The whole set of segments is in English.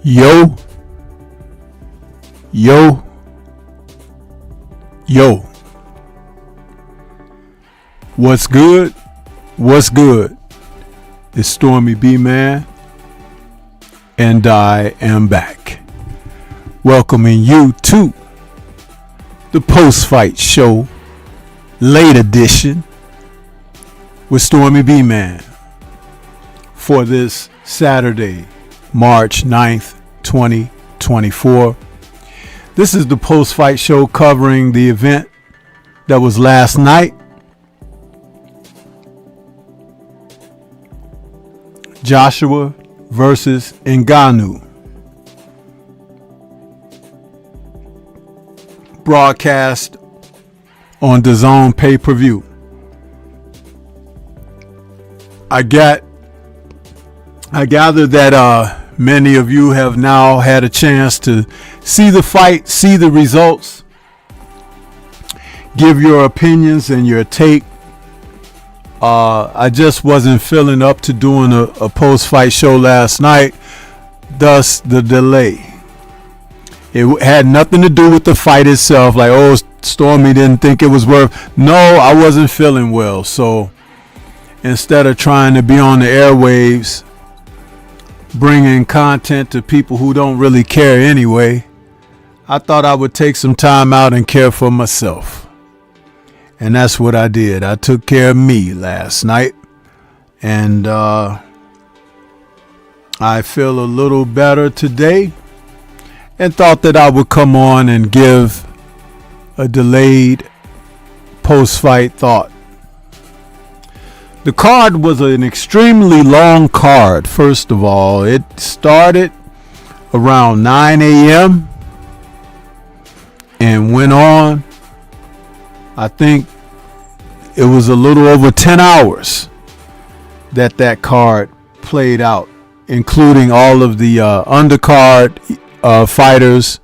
Yo, yo, yo. What's good? What's good? It's Stormybman, and I am back, welcoming you to the post-fight show, late edition, with Stormybman for this Saturday, March 9th, 2024. This is the post-fight show covering the event that was last night. Joshua versus Ngannou. Broadcast on Dazn Ppv. I gather that many of you have now had a chance to see the fight, see the results, give your opinions and your take. I just wasn't feeling up to doing a post-fight show last night, thus the delay. It had nothing to do with the fight itself, like, oh, Stormy didn't think it was worth. No, I wasn't feeling well, so instead of trying to be on the airwaves bringing content to people who don't really care anyway, I thought I would take some time out and care for myself. And that's what I did. I took care of me last night, and I feel a little better today, and thought that I would come on and give a delayed post-fight thought. The card was an extremely long card. First of all, it started around 9 a.m. and went on, I think it was a little over 10 hours that card played out including all of the undercard fighters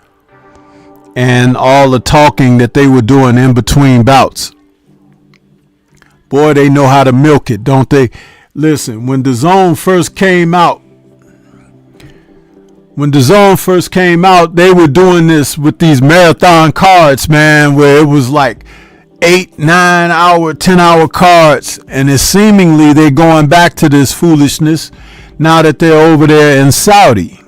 and all the talking that they were doing in between bouts. Boy, they know how to milk it, don't they? Listen, when Dazn first came out, they were doing this with these marathon cards, man, where it was like 8, 9 hour, 10-hour cards, and it's seemingly they're going back to this foolishness now that they're over there in Saudi.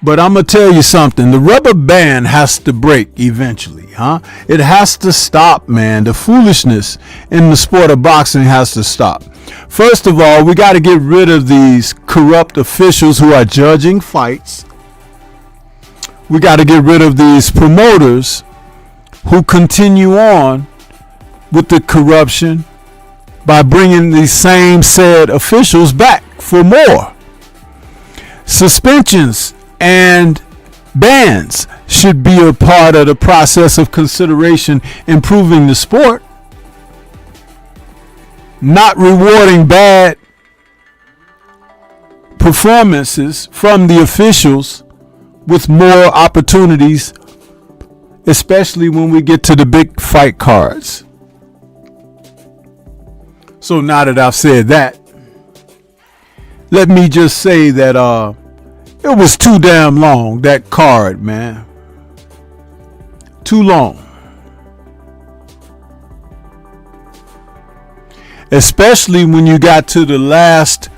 But I'm going to tell you something. The rubber band has to break eventually, huh? It has to stop, man. The foolishness in the sport of boxing has to stop. First of all, we got to get rid of these corrupt officials who are judging fights. We got to get rid of these promoters who continue on with the corruption by bringing these same said officials back for more. Suspensions and bans should be a part of the process of consideration improving the sport. Not rewarding bad performances from the officials with more opportunities, especially when we get to the big fight cards. So now that I've said that, let me just say that it was too damn long, that card, man. Too long. Especially when you got to the last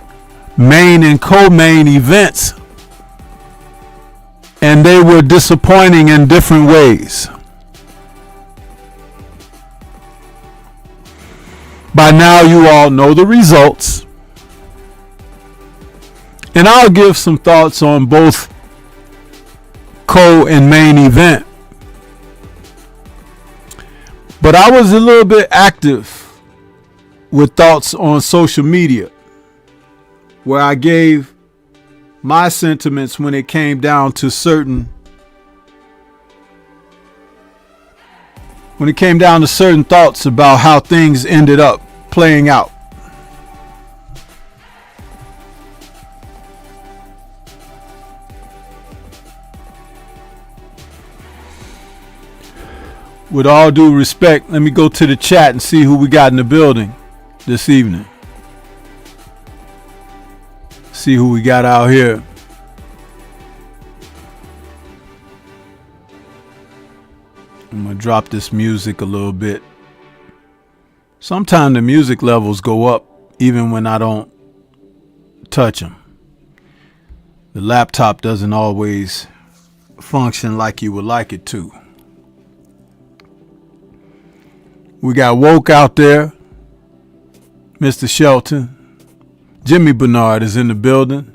main and co-main events, and they were disappointing in different ways. By now you all know the results. And I'll give some thoughts on both co and main event. But I was a little bit active with thoughts on social media, where I gave my sentiments when it came down to certain thoughts about how things ended up playing out. With all due respect, let me go to the chat and see who we got in the building this evening. See who we got out here. I'm going to drop this music a little bit. Sometimes the music levels go up even when I don't touch them. The laptop doesn't always function like you would like it to. We got Woke out there. Mr. Shelton. Jimmy Bernard is in the building.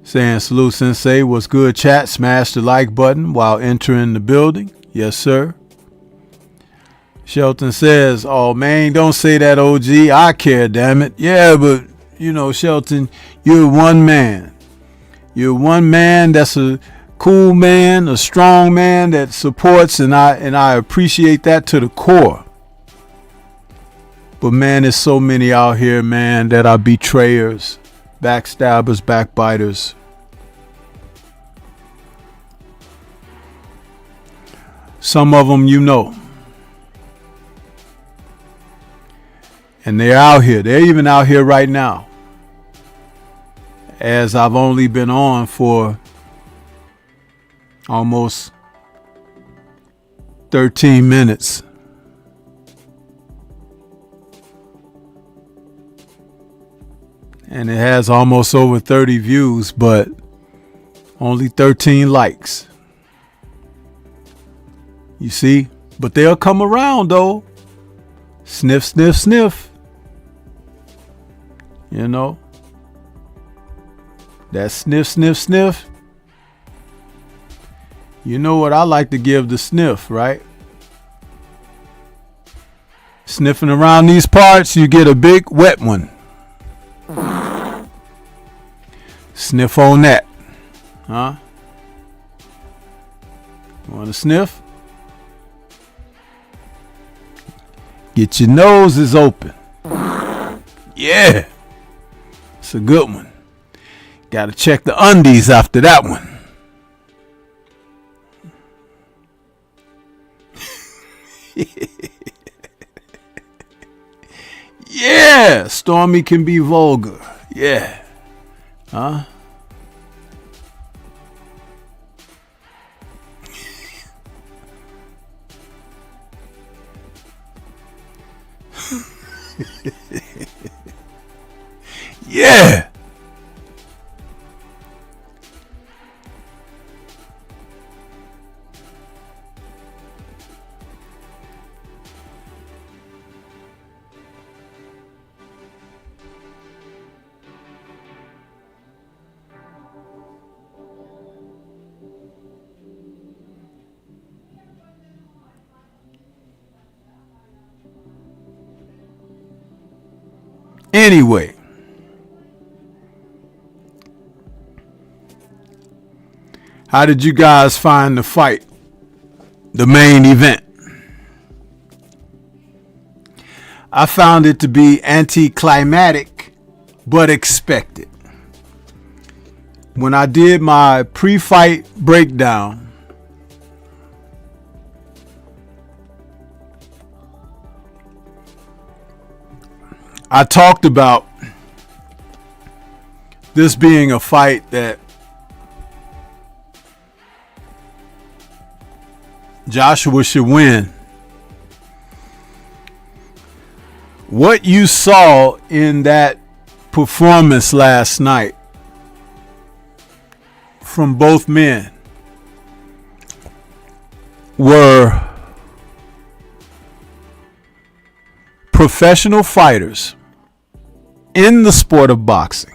Saying salute sensei. What's good, chat? Smash the like button while entering the building. Yes, sir. Shelton says, oh man, don't say that, OG. I care, damn it. Yeah, but you know, Shelton, you're one man. You're one man that's a cool man, a strong man that supports, and I appreciate that to the core. But man, there's so many out here, man, that are betrayers, backstabbers, backbiters. Some of them you know. And they're out here. They're even out here right now. As I've only been on for almost 13 minutes. And it has almost over 30 views, but only 13 likes. You see? But they'll come around though. Sniff, sniff, sniff. You know? That sniff, sniff, sniff. You know what I like to give the sniff, right? Sniffing around these parts, you get a big wet one. Sniff on that. Huh? You want to sniff? Get your noses open. Yeah. It's a good one. Got to check the undies after that one. Yeah, Stormy can be vulgar. Yeah. Huh? Yeah. Anyway, how did you guys find the fight, the main event? I found it to be anticlimactic, but expected. When I did my pre-fight breakdown, I talked about this being a fight that Joshua should win. What you saw in that performance last night from both men were professional fighters in the sport of boxing,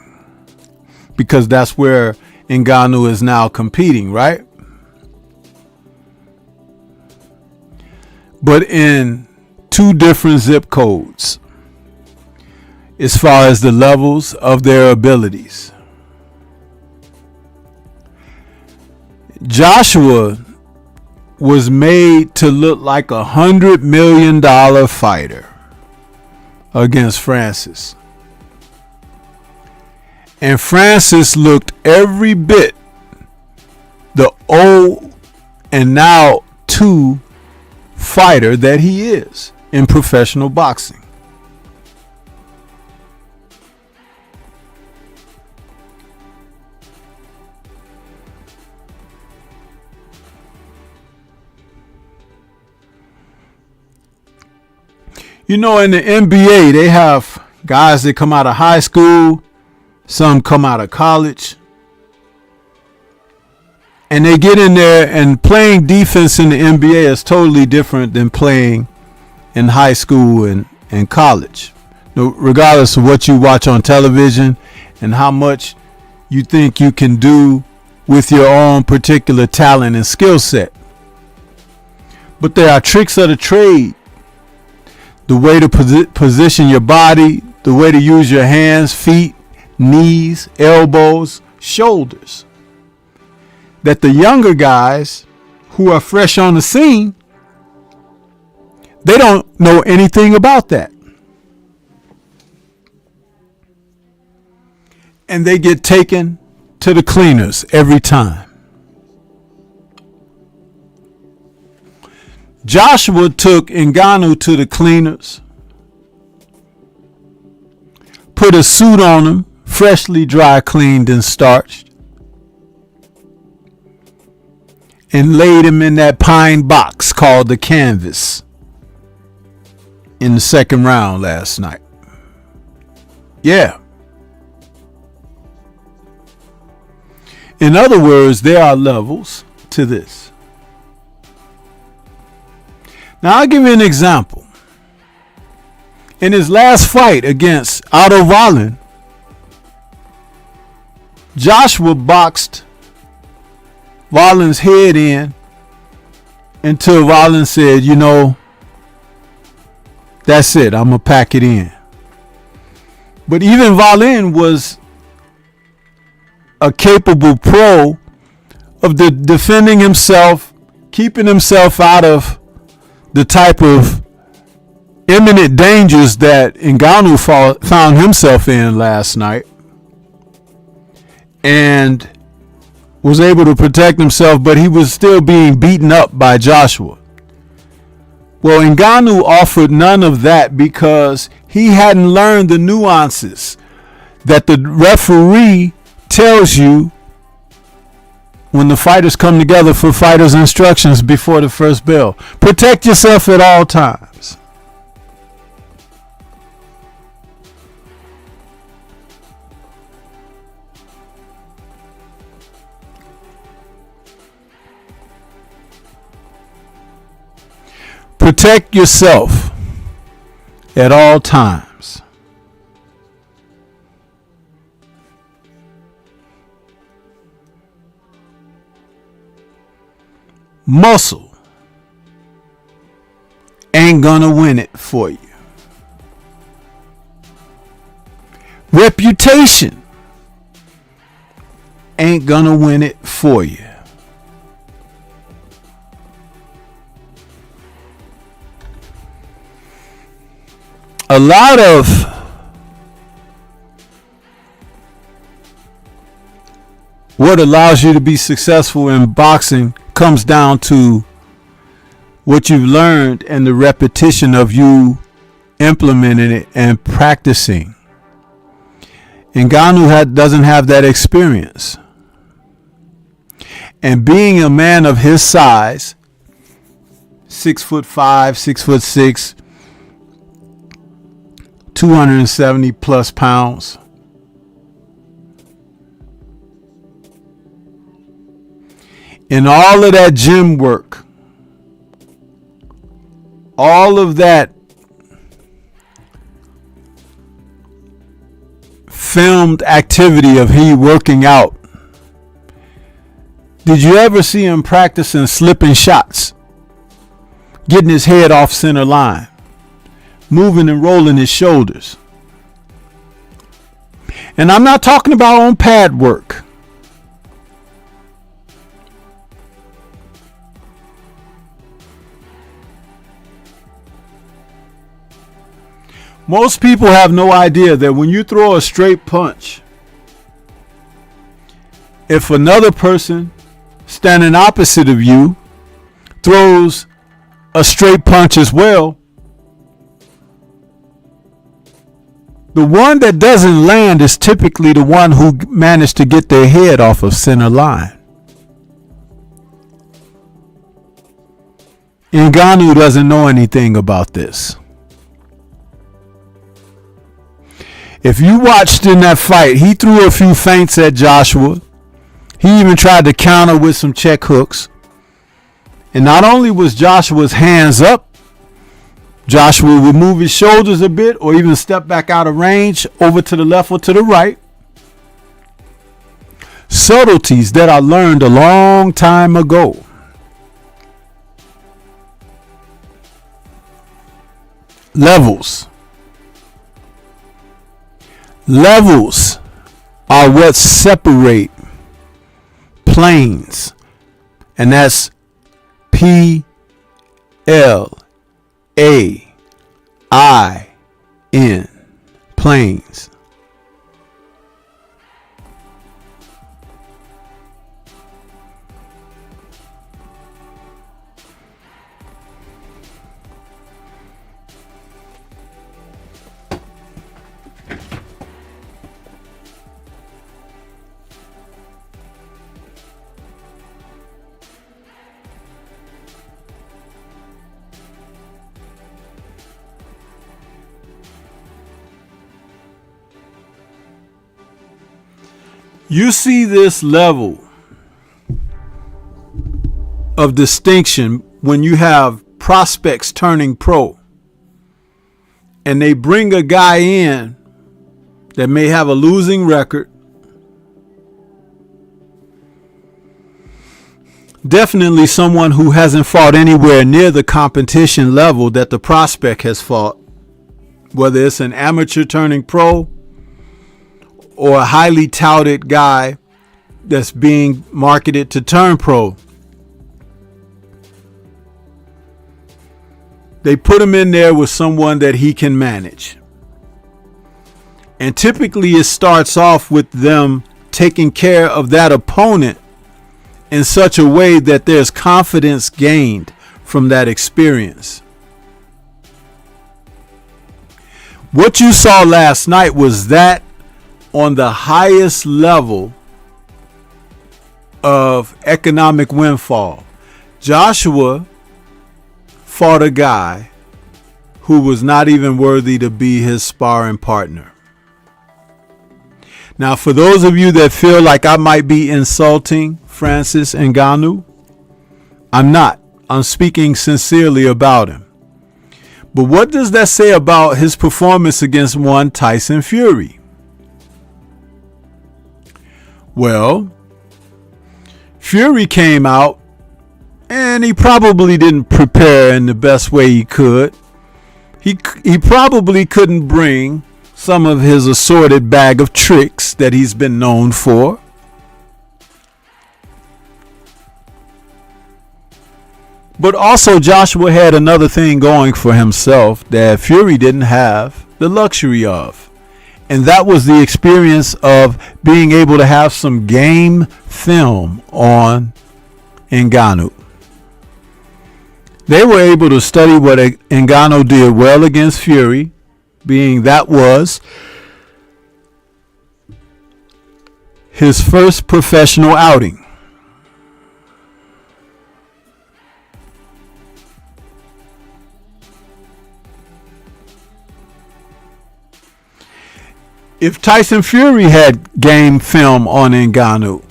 because that's where Ngannou is now competing, right? But in two different zip codes as far as the levels of their abilities. Joshua was made to look like $100 million fighter against Francis. And Francis looked every bit the old and now 2 fighter that he is in professional boxing. You know, in the NBA, they have guys that come out of high school, some come out of college, and they get in there, and playing defense in the NBA is totally different than playing in high school and college. Regardless of what you watch on television and how much you think you can do with your own particular talent and skill set. But there are tricks of the trade. The way to position your body, the way to use your hands, feet, knees, elbows, shoulders, that the younger guys who are fresh on the scene, they don't know anything about that. And they get taken to the cleaners every time. Joshua took Ngannou to the cleaners, put a suit on him, freshly dry cleaned and starched, and laid him in that pine box called the canvas in the second round last night. Yeah. In other words, there are levels to this. Now, I'll give you an example. In his last fight against Otto Wallin, Joshua boxed Wallin's head in until Wallin said, you know, that's it, I'm going to pack it in. But even Wallin was a capable pro of defending himself, keeping himself out of the type of imminent dangers that Ngannou found himself in last night. and was able to protect himself, but he was still being beaten up by Joshua. Well, Ngannou offered none of that because he hadn't learned the nuances that the referee tells you when the fighters come together for fighters' instructions before the first bell. Protect yourself at all times. Protect yourself at all times. Muscle ain't gonna win it for you. Reputation ain't gonna win it for you. A lot of what allows you to be successful in boxing comes down to what you've learned and the repetition of you implementing it and practicing. Ngannou doesn't have that experience. And being a man of his size, 6'5", 6'6", 270 plus pounds, and all of that gym work, all of that filmed activity of he working out. Did you ever see him practicing slipping shots, getting his head off center line, moving and rolling his shoulders? And I'm not talking about on pad work. Most people have no idea that when you throw a straight punch, if another person standing opposite of you throws a straight punch as well, the one that doesn't land is typically the one who managed to get their head off of center line. Ngannou doesn't know anything about this. If you watched in that fight, he threw a few feints at Joshua. He even tried to counter with some check hooks. And not only was Joshua's hands up, Joshua would move his shoulders a bit or even step back out of range over to the left or to the right. Subtleties that I learned a long time ago. Levels. Levels are what separate planes, and that's PLAIN, planes. You see this level of distinction when you have prospects turning pro and they bring a guy in that may have a losing record. Definitely someone who hasn't fought anywhere near the competition level that the prospect has fought, whether it's an amateur turning pro or a highly touted guy that's being marketed to turn pro. They put him in there with someone that he can manage. And typically it starts off with them taking care of that opponent in such a way that there's confidence gained from that experience. What you saw last night was that on the highest level of economic windfall. Joshua fought a guy who was not even worthy to be his sparring partner. Now, for those of you that feel like I might be insulting Francis Ngannou, I'm not. I'm speaking sincerely about him. But what does that say about his performance against one Tyson Fury? Well, Fury came out and he probably didn't prepare in the best way he could. He probably couldn't bring some of his assorted bag of tricks that he's been known for. But also Joshua had another thing going for himself that Fury didn't have the luxury of. And that was the experience of being able to have some game film on Ngannou. They were able to study what Ngannou did well against Fury, being that was his first professional outing. If Tyson Fury had game film on Ngannou,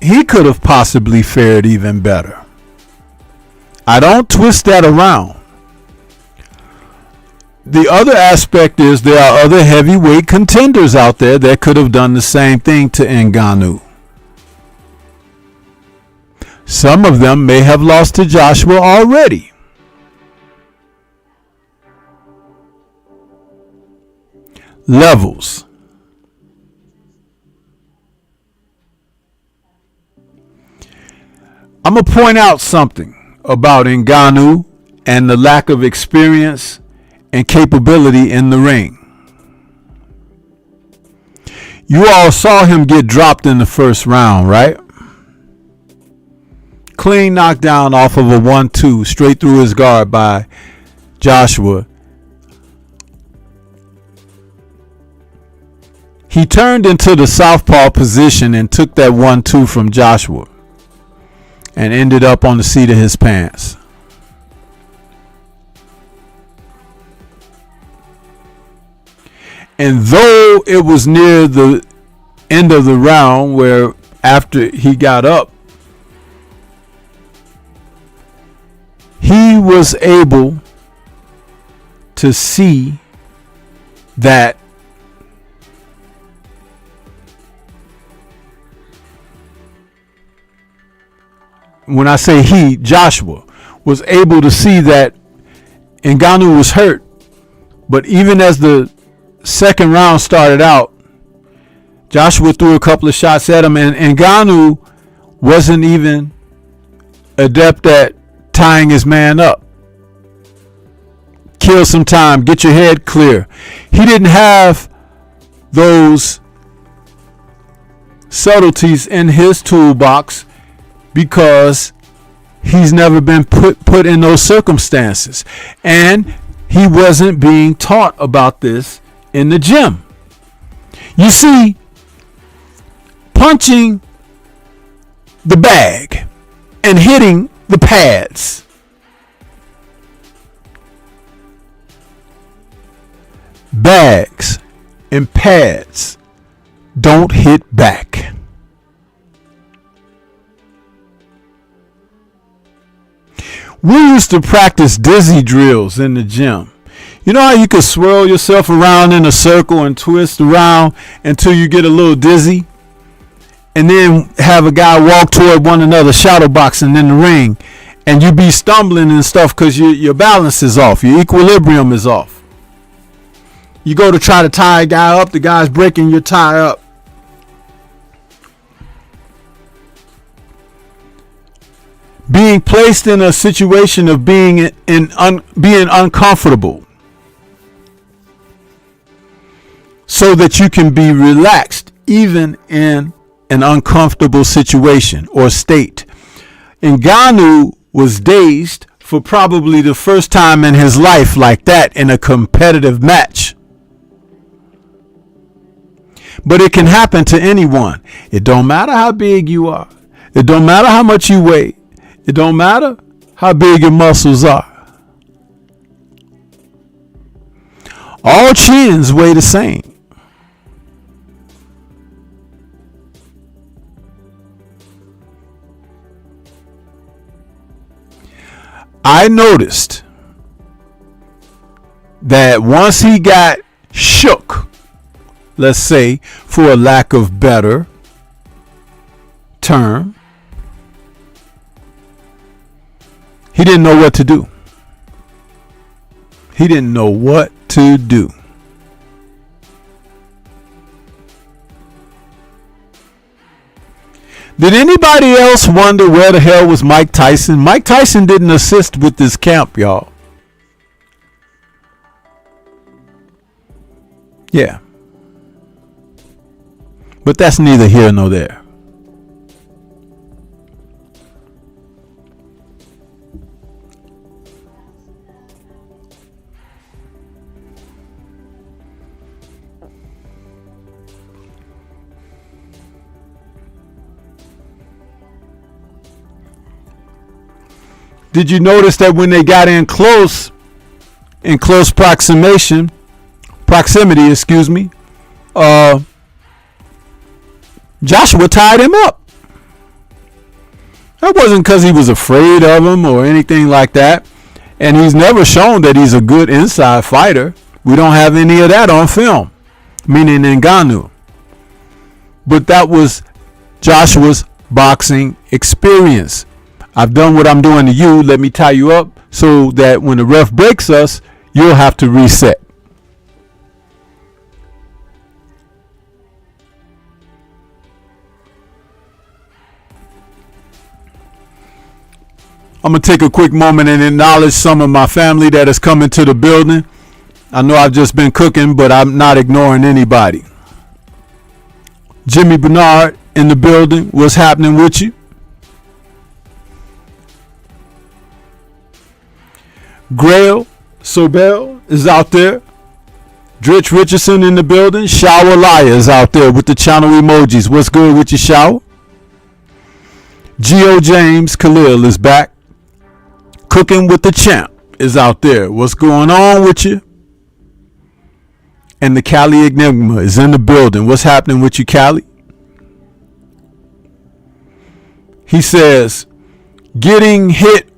he could have possibly fared even better. I don't twist that around. The other aspect is there are other heavyweight contenders out there that could have done the same thing to Ngannou. Some of them may have lost to Joshua already. Levels. I'm going to point out something about Ngannou and the lack of experience and capability in the ring. You all saw him get dropped in the first round, right? Clean knockdown off of a 1-2 straight through his guard by Joshua. He turned into the southpaw position and took that 1-2 from Joshua and ended up on the seat of his pants. And though it was near the end of the round where after he got up, he was able to see that when I say he, Joshua, was able to see that Ngannou was hurt. But even as the second round started out, Joshua threw a couple of shots at him, and Ngannou wasn't even adept at tying his man up. Kill some time, get your head clear. He didn't have those subtleties in his toolbox because he's never been put in those circumstances. And he wasn't being taught about this in the gym. You see, punching the bag and hitting the pads bags and pads don't hit back. We used to practice dizzy drills in the gym. You know how you could swirl yourself around in a circle and twist around until you get a little dizzy? And then have a guy walk toward one another, shadow boxing in the ring, and you be stumbling and stuff because your balance is off, your equilibrium is off. You go to try to tie a guy up, the guy's breaking your tie up. Being placed in a situation of being uncomfortable so that you can be relaxed even in an uncomfortable situation or state. Ngannou was dazed for probably the first time in his life like that in a competitive match. But it can happen to anyone. It don't matter how big you are. It don't matter how much you weigh. It don't matter how big your muscles are. All chins weigh the same. I noticed that once he got shook, let's say, for a lack of better term, he didn't know what to do. He didn't know what to do. Did anybody else wonder where the hell was Mike Tyson? Mike Tyson didn't assist with this camp, y'all. Yeah. But that's neither here nor there. Did you notice that when they got in close proximity, Joshua tied him up. That wasn't because he was afraid of him or anything like that. And he's never shown that he's a good inside fighter. We don't have any of that on film, meaning Ngannou. But that was Joshua's boxing experience. I've done what I'm doing to you. Let me tie you up so that when the ref breaks us, you'll have to reset. I'm going to take a quick moment and acknowledge some of my family that has come into the building. I know I've just been cooking, but I'm not ignoring anybody. Jimmy Bernard in the building. What's happening with you? Grail Sobel is out there. Dritch Richardson in the building. Shower Liar is out there with the channel emojis. What's good with your shower? Geo James Khalil is back. Cooking with the Champ is out there. What's going on with you? And the Cali Enigma is in the building. What's happening with you, Cali? He says, getting hit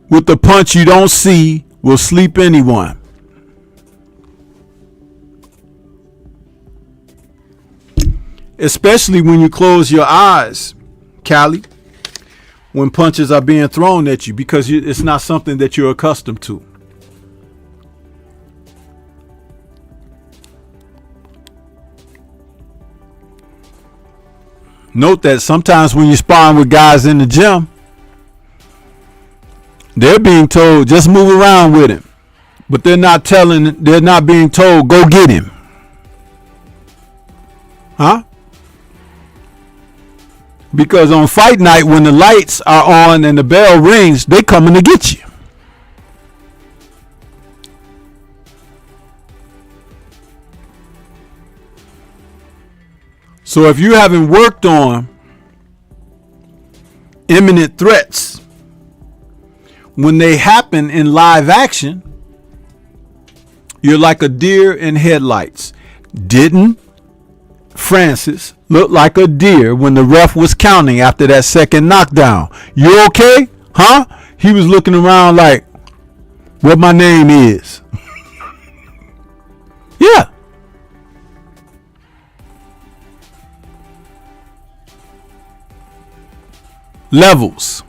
with the punch you don't see will sleep anyone. Especially when you close your eyes, Cali, when punches are being thrown at you, because it's not something that you're accustomed to. Note that sometimes when you're sparring with guys in the gym, they're being told, just move around with him. But they're not being told, go get him. Huh? Because on fight night, when the lights are on and the bell rings, they coming to get you. So if you haven't worked on imminent threats, when they happen in live action, you're like a deer in headlights. Didn't Francis look like a deer when the ref was counting after that second knockdown? You okay? Huh? He was looking around like, what my name is. Yeah. Levels.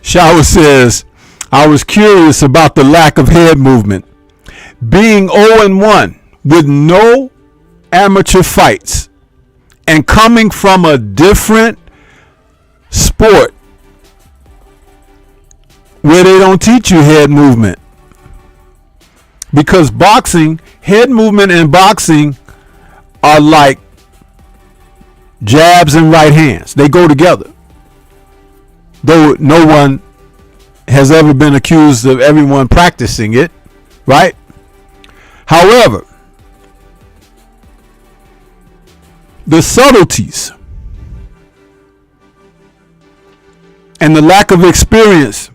Shower says, I was curious about the lack of head movement. being 0-1 with no amateur fights and coming from a different sport where they don't teach you head movement. Because boxing, head movement and boxing are like jabs and right hands. They go together. Though no one has ever been accused of everyone practicing it, right? However, the subtleties and the lack of experience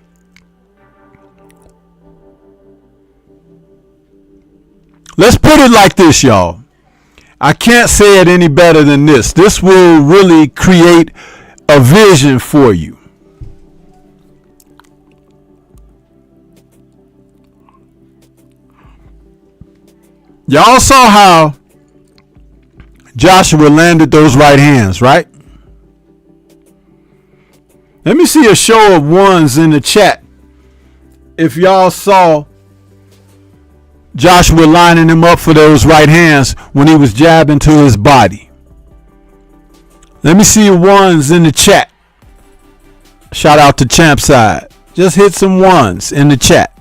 let's put it like this, y'all. I can't say it any better than this. This will really create a vision for you. Y'all saw how Joshua landed those right hands, right? Let me see a show of ones in the chat if y'all saw Joshua lining him up for those right hands when he was jabbing to his body. Let me see your ones in the chat. Shout out to Champside. Just hit some ones in the chat.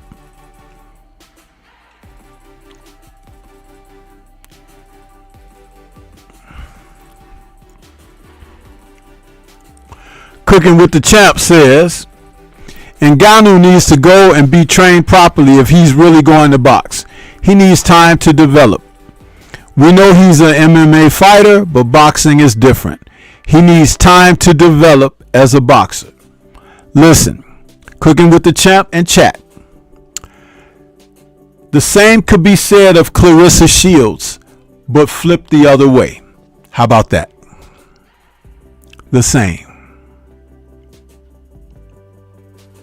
Cooking with the Champ says, Ngannou needs to go and be trained properly if he's really going to box. He needs time to develop. We know he's an MMA fighter, but boxing is different. He needs time to develop as a boxer. Listen, Cooking with the Champ and chat. The same could be said of Clarissa Shields, but flipped the other way. How about that? The same.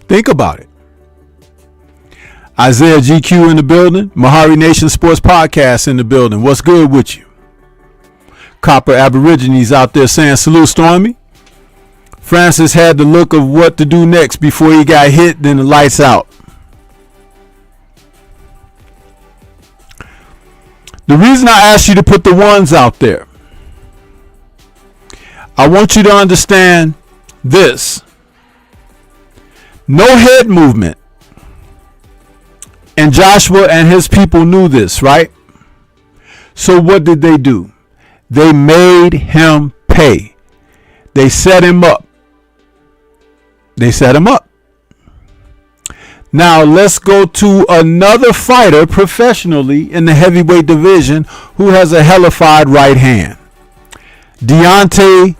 Think about it. Isaiah GQ in the building. Mahari Nation Sports Podcast in the building. What's good with you? Copper Aborigines out there saying salute, Stormy. Francis had the look of what to do next before he got hit, then the lights out. The reason I asked you to put the ones out there, I want you to understand this. No head movement. And Joshua and his people knew this, right? So what did they do? They made him pay. They set him up. Now let's go to another fighter professionally in the heavyweight division who has a hellified right hand. Deontay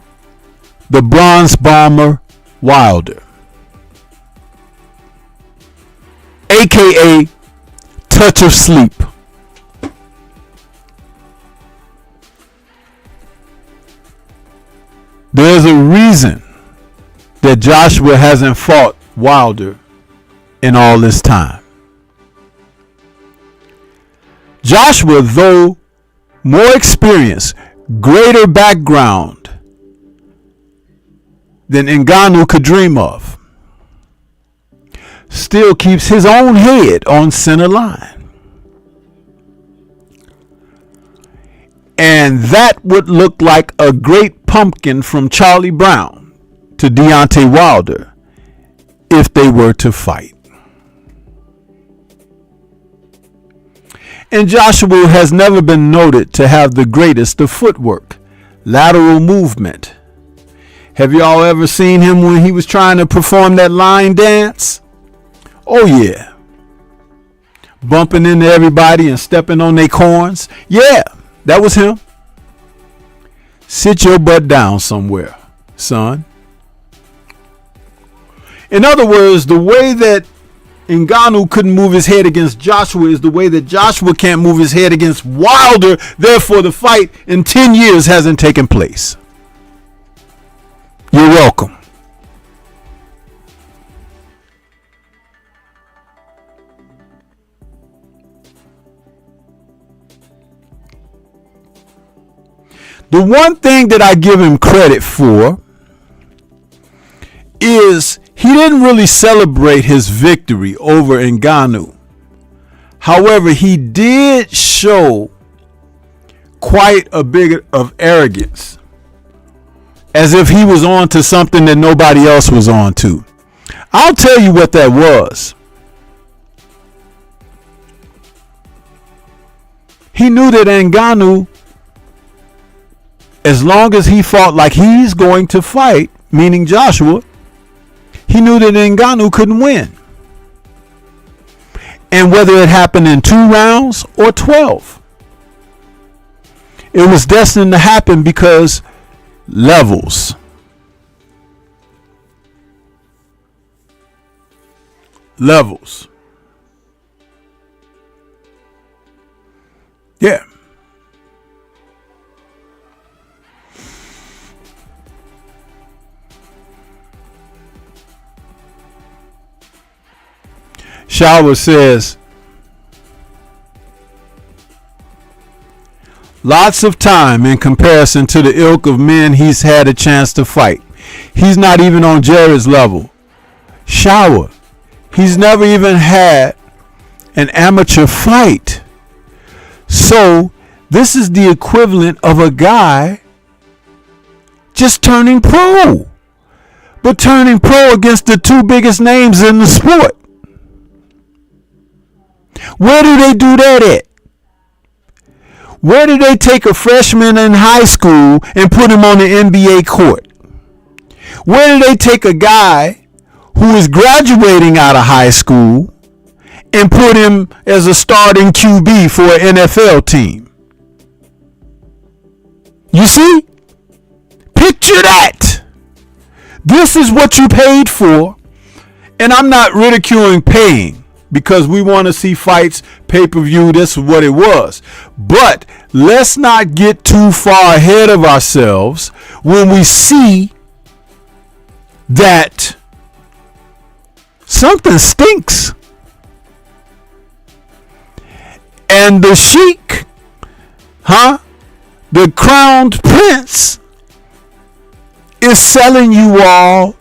the Bronze Bomber Wilder, aka Touch of Sleep. There's a reason that Joshua hasn't fought Wilder in all this time. Joshua, though more experienced, greater background than Ngannou could dream of, still keeps his own head on center line. And that would look like a great pumpkin from Charlie Brown to Deontay Wilder if they were to fight. And Joshua has never been noted to have the greatest of footwork, lateral movement. Have y'all ever seen him when he was trying to perform that line dance? Oh yeah. Bumping into everybody and stepping on their corns. Yeah, that was him. Sit your butt down somewhere, son. In other words, the way that Ngannou couldn't move his head against Joshua is the way that Joshua can't move his head against Wilder. Therefore, the fight in 10 years hasn't taken place. You're welcome. The one thing that I give him credit for is he didn't really celebrate his victory over Ngannou. However, he did show quite a bit of arrogance, as if he was on to something that nobody else was on to. I'll tell you what that was. He knew that Ngannou, as long as he fought like he's going to fight, meaning Joshua, he knew that Ngannou couldn't win. And whether it happened in 2 rounds or 12, it was destined to happen because levels. Levels. Yeah. Shower says, lots of time in comparison to the ilk of men he's had a chance to fight. He's not even on Jared's level. Shower, he's never even had an amateur fight. So this is the equivalent of a guy just turning pro, but turning pro against the 2 biggest names in the sport. Where do they do that at? Where do they take a freshman in high school and put him on the NBA court? Where do they take a guy who is graduating out of high school and put him as a starting QB for an NFL team? You see? Picture that. This is what you paid for. And I'm not ridiculing paying, because we want to see fights, pay-per-view, this is what it was. But let's not get too far ahead of ourselves when we see that something stinks. And the sheik, the crowned prince, is selling you all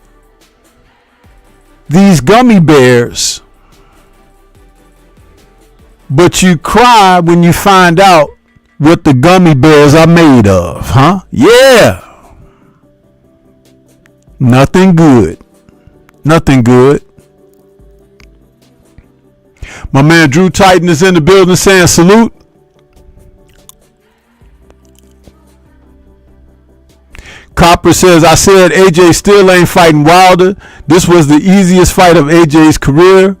these gummy bears. But you cry when you find out what the gummy bears are made of, Yeah. Nothing good. Nothing good. My man Drew Titan is in the building saying salute. Copper says, I said AJ still ain't fighting Wilder. This was the easiest fight of AJ's career.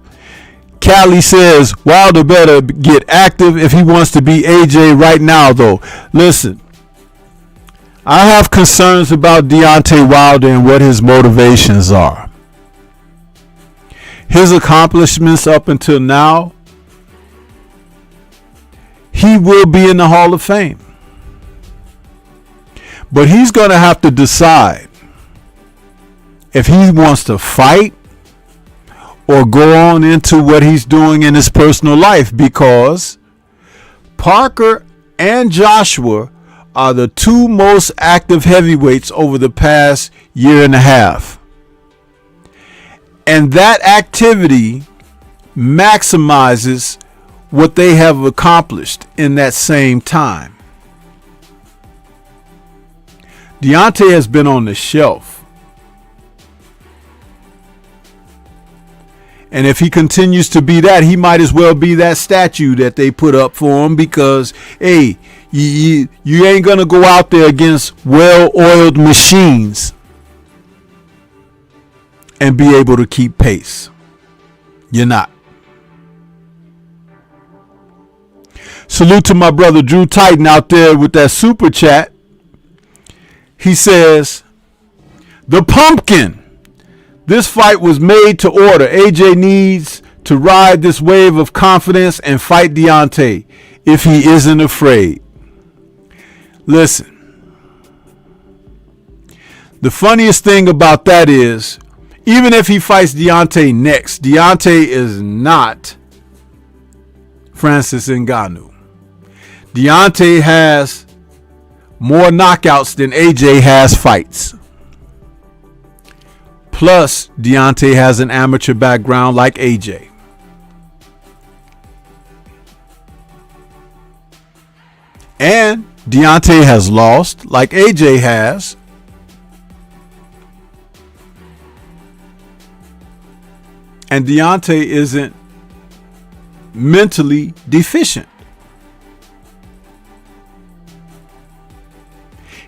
Callie says Wilder better get active if he wants to be AJ right now, though. Listen, I have concerns about Deontay Wilder and what his motivations are. His accomplishments up until now, he will be in the Hall of Fame. But he's going to have to decide if he wants to fight or go on into what he's doing in his personal life, because Parker and Joshua are the 2 most active heavyweights over the past year and a half. And that activity maximizes what they have accomplished in that same time. Deontay has been on the shelf. And if he continues to be that, he might as well be that statue that they put up for him, because, hey, you ain't going to go out there against well-oiled machines and be able to keep pace. You're not. Salute to my brother Drew Titan out there with that super chat. He says, the pumpkin. This fight was made to order. AJ needs to ride this wave of confidence and fight Deontay if he isn't afraid. Listen, the funniest thing about that is, even if he fights Deontay next, Deontay is not Francis Ngannou. Deontay has more knockouts than AJ has fights. Plus, Deontay has an amateur background like AJ. And Deontay has lost like AJ has. And Deontay isn't mentally deficient.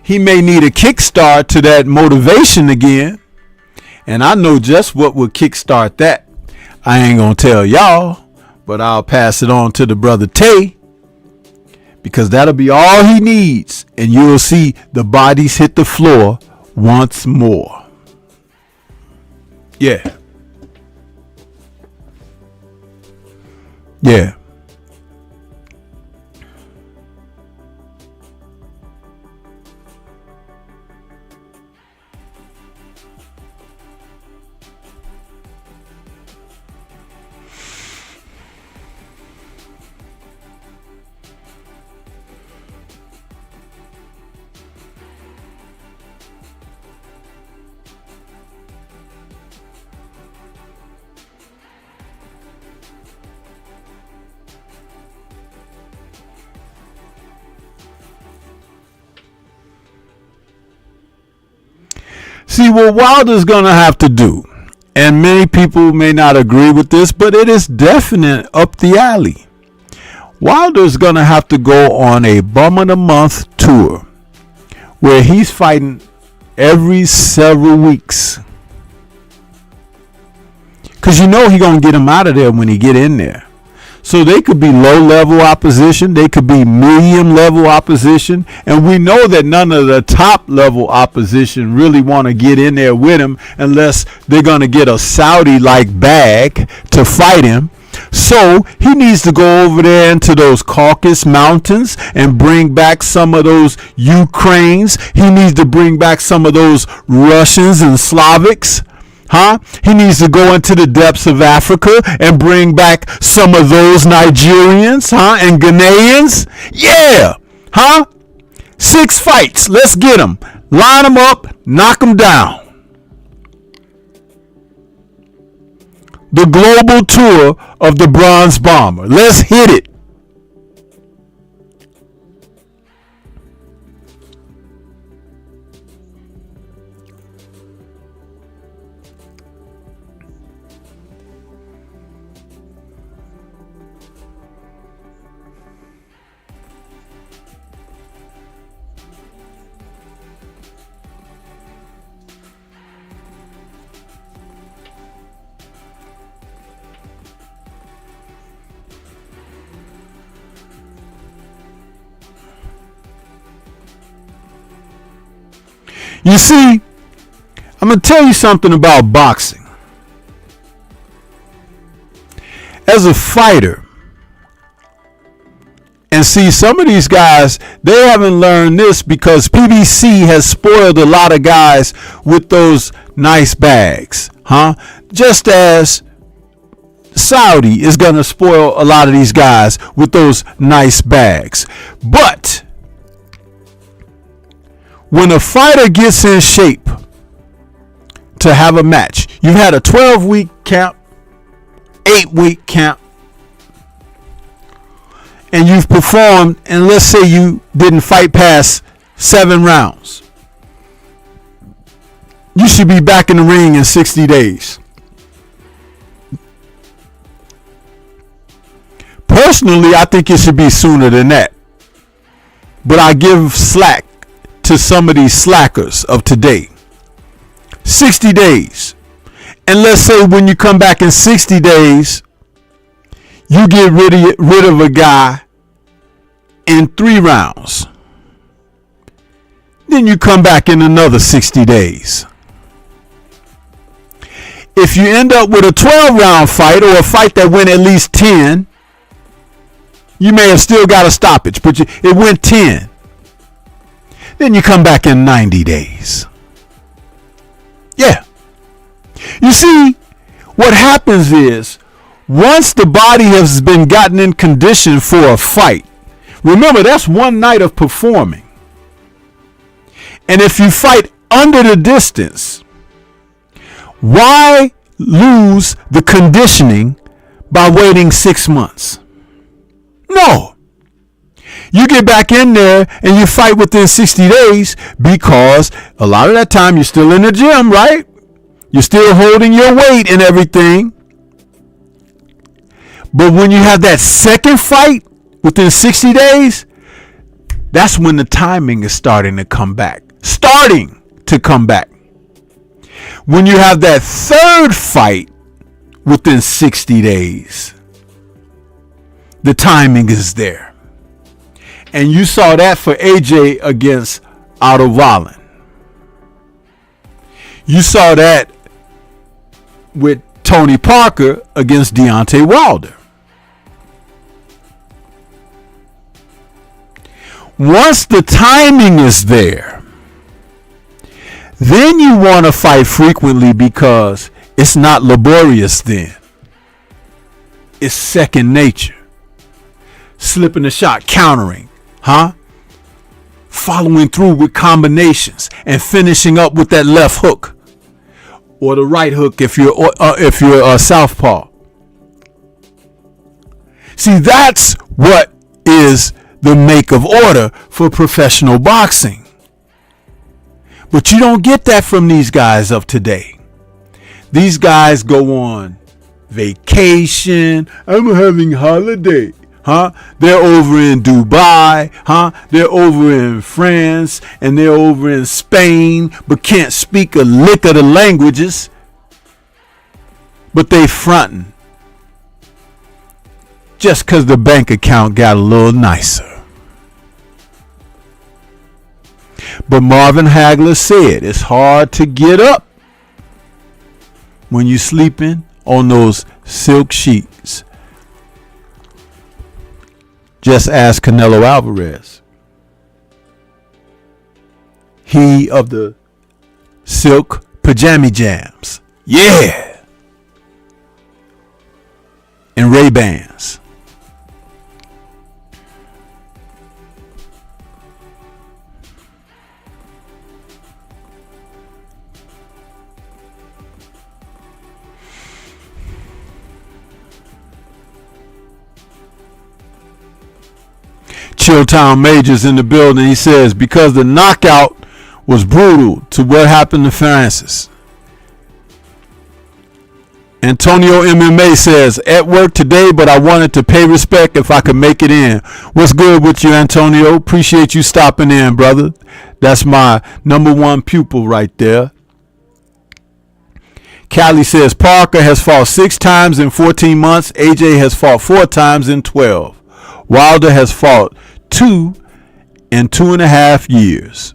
He may need a kickstart to that motivation again. And I know just what would kickstart that. I ain't going to tell y'all, but I'll pass it on to the brother Tay. Because that'll be all he needs. And you'll see the bodies hit the floor once more. Yeah. Yeah. See, what Wilder's going to have to do, and many people may not agree with this, but it is definite up the alley. Wilder's going to have to go on a bum of the month tour where he's fighting every several weeks. Because you know he's going to get him out of there when he get in there. So they could be low-level opposition. They could be medium-level opposition. And we know that none of the top-level opposition really want to get in there with him unless they're going to get a Saudi-like bag to fight him. So he needs to go over there into those Caucasus Mountains and bring back some of those Ukraines. He needs to bring back some of those Russians and Slavics. He needs to go into the depths of Africa and bring back some of those Nigerians, and Ghanaians. Yeah. 6 fights. Let's get them. Line them up. Knock them down. The global tour of the Bronze Bomber. Let's hit it. You see, I'm going to tell you something about boxing. As a fighter, and see, some of these guys, they haven't learned this because PBC has spoiled a lot of guys with those nice bags. Just as Saudi is going to spoil a lot of these guys with those nice bags. But when a fighter gets in shape to have a match, you've had a 12-week camp, 8-week camp, and you've performed, and let's say you didn't fight past 7 rounds. You should be back in the ring in 60 days. Personally, I think it should be sooner than that. But I give slack to some of these slackers of today. 60 days. And let's say when you come back in 60 days, you get rid of a guy in 3 rounds. Then you come back in another 60 days. If you end up with a 12-round fight or a fight that went at least 10, you may have still got a stoppage, but it went 10. Then you come back in 90 days. Yeah. You see, what happens is, once the body has been gotten in condition for a fight, remember, that's one night of performing. And if you fight under the distance, why lose the conditioning by waiting 6 months? No. You get back in there and you fight within 60 days because a lot of that time you're still in the gym, right? You're still holding your weight and everything. But when you have that second fight within 60 days, that's when the timing is starting to come back. When you have that third fight within 60 days, the timing is there. And you saw that for AJ against Otto Wallin. You saw that with Tony Parker against Deontay Wilder. Once the timing is there, then you want to fight frequently because it's not laborious then. It's second nature. Slipping a shot, countering, following through with combinations and finishing up with that left hook or the right hook if you're a southpaw. See, that's what is the make of order for professional boxing. But you don't get that from these guys of today. These guys go on vacation. I'm having holiday. They're over in Dubai. They're over in France. And they're over in Spain. But can't speak a lick of the languages. But they fronting. Just because the bank account got a little nicer. But Marvin Hagler said it's hard to get up when you're sleeping on those silk sheets. Just ask Canelo Alvarez. He of the silk pajama jams. Yeah. And Ray-Bans. Chilltown Majors in the building. He says, because the knockout was brutal to what happened to Francis. Antonio MMA says, at work today, but I wanted to pay respect if I could make it in. What's good with you, Antonio? Appreciate you stopping in, brother. That's my number one pupil right there. Callie says, Parker has fought 6 times in 14 months. AJ has fought 4 times in 12. Wilder has fought 2 in 2.5 years.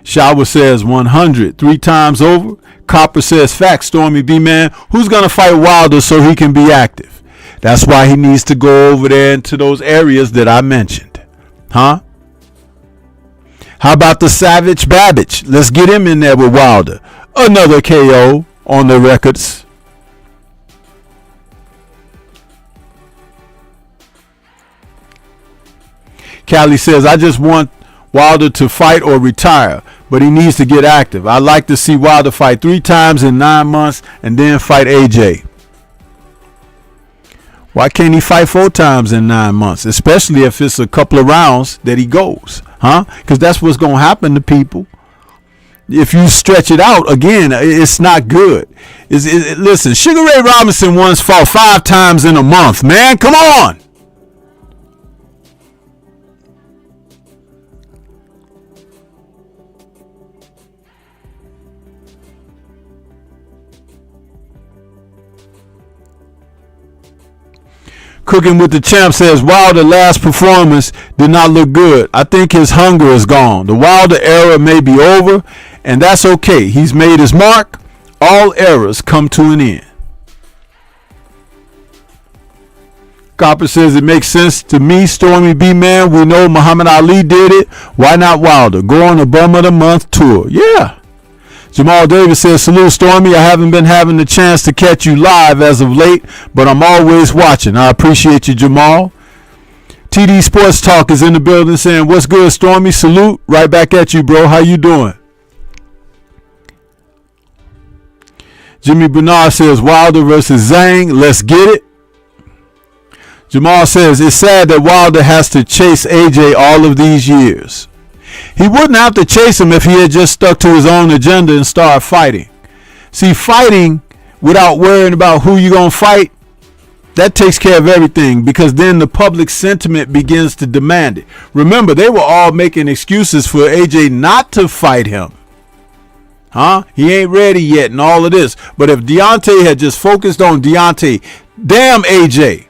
Shawa says 100 3 times over. Copper says facts. Stormy B man, who's gonna fight Wilder so he can be active? That's why he needs to go over there into those areas that I mentioned. How about the Savage Babbage? Let's get him in there with Wilder. Another KO on the records. Callie says, I just want Wilder to fight or retire, but he needs to get active. I'd like to see Wilder fight 3 times in 9 months and then fight AJ. Why can't he fight 4 times in 9 months? Especially if it's a couple of rounds that he goes. Because that's what's going to happen to people. If you stretch it out, again, it's not good. Listen, Sugar Ray Robinson once fought 5 times in a month, man. Come on. Cooking with the Champ says, Wilder's last performance did not look good. I think his hunger is gone. The Wilder era may be over, and that's okay. He's made his mark. All eras come to an end. Copper says, it makes sense to me. Stormy B man, we know Muhammad Ali did it. Why not Wilder? Go on the Bum of the Month tour. Yeah. Jamal Davis says, salute Stormy. I haven't been having the chance to catch you live as of late, but I'm always watching. I appreciate you, Jamal. TD Sports Talk is in the building saying, what's good, Stormy? Salute. Right back at you, bro. How you doing? Jimmy Bernard says, Wilder versus Zhang. Let's get it. Jamal says, it's sad that Wilder has to chase AJ all of these years. He wouldn't have to chase him if he had just stuck to his own agenda and started fighting. See, fighting without worrying about who you're going to fight, that takes care of everything, because then the public sentiment begins to demand it. Remember, they were all making excuses for AJ not to fight him. He ain't ready yet and all of this. But if Deontay had just focused on Deontay, damn AJ,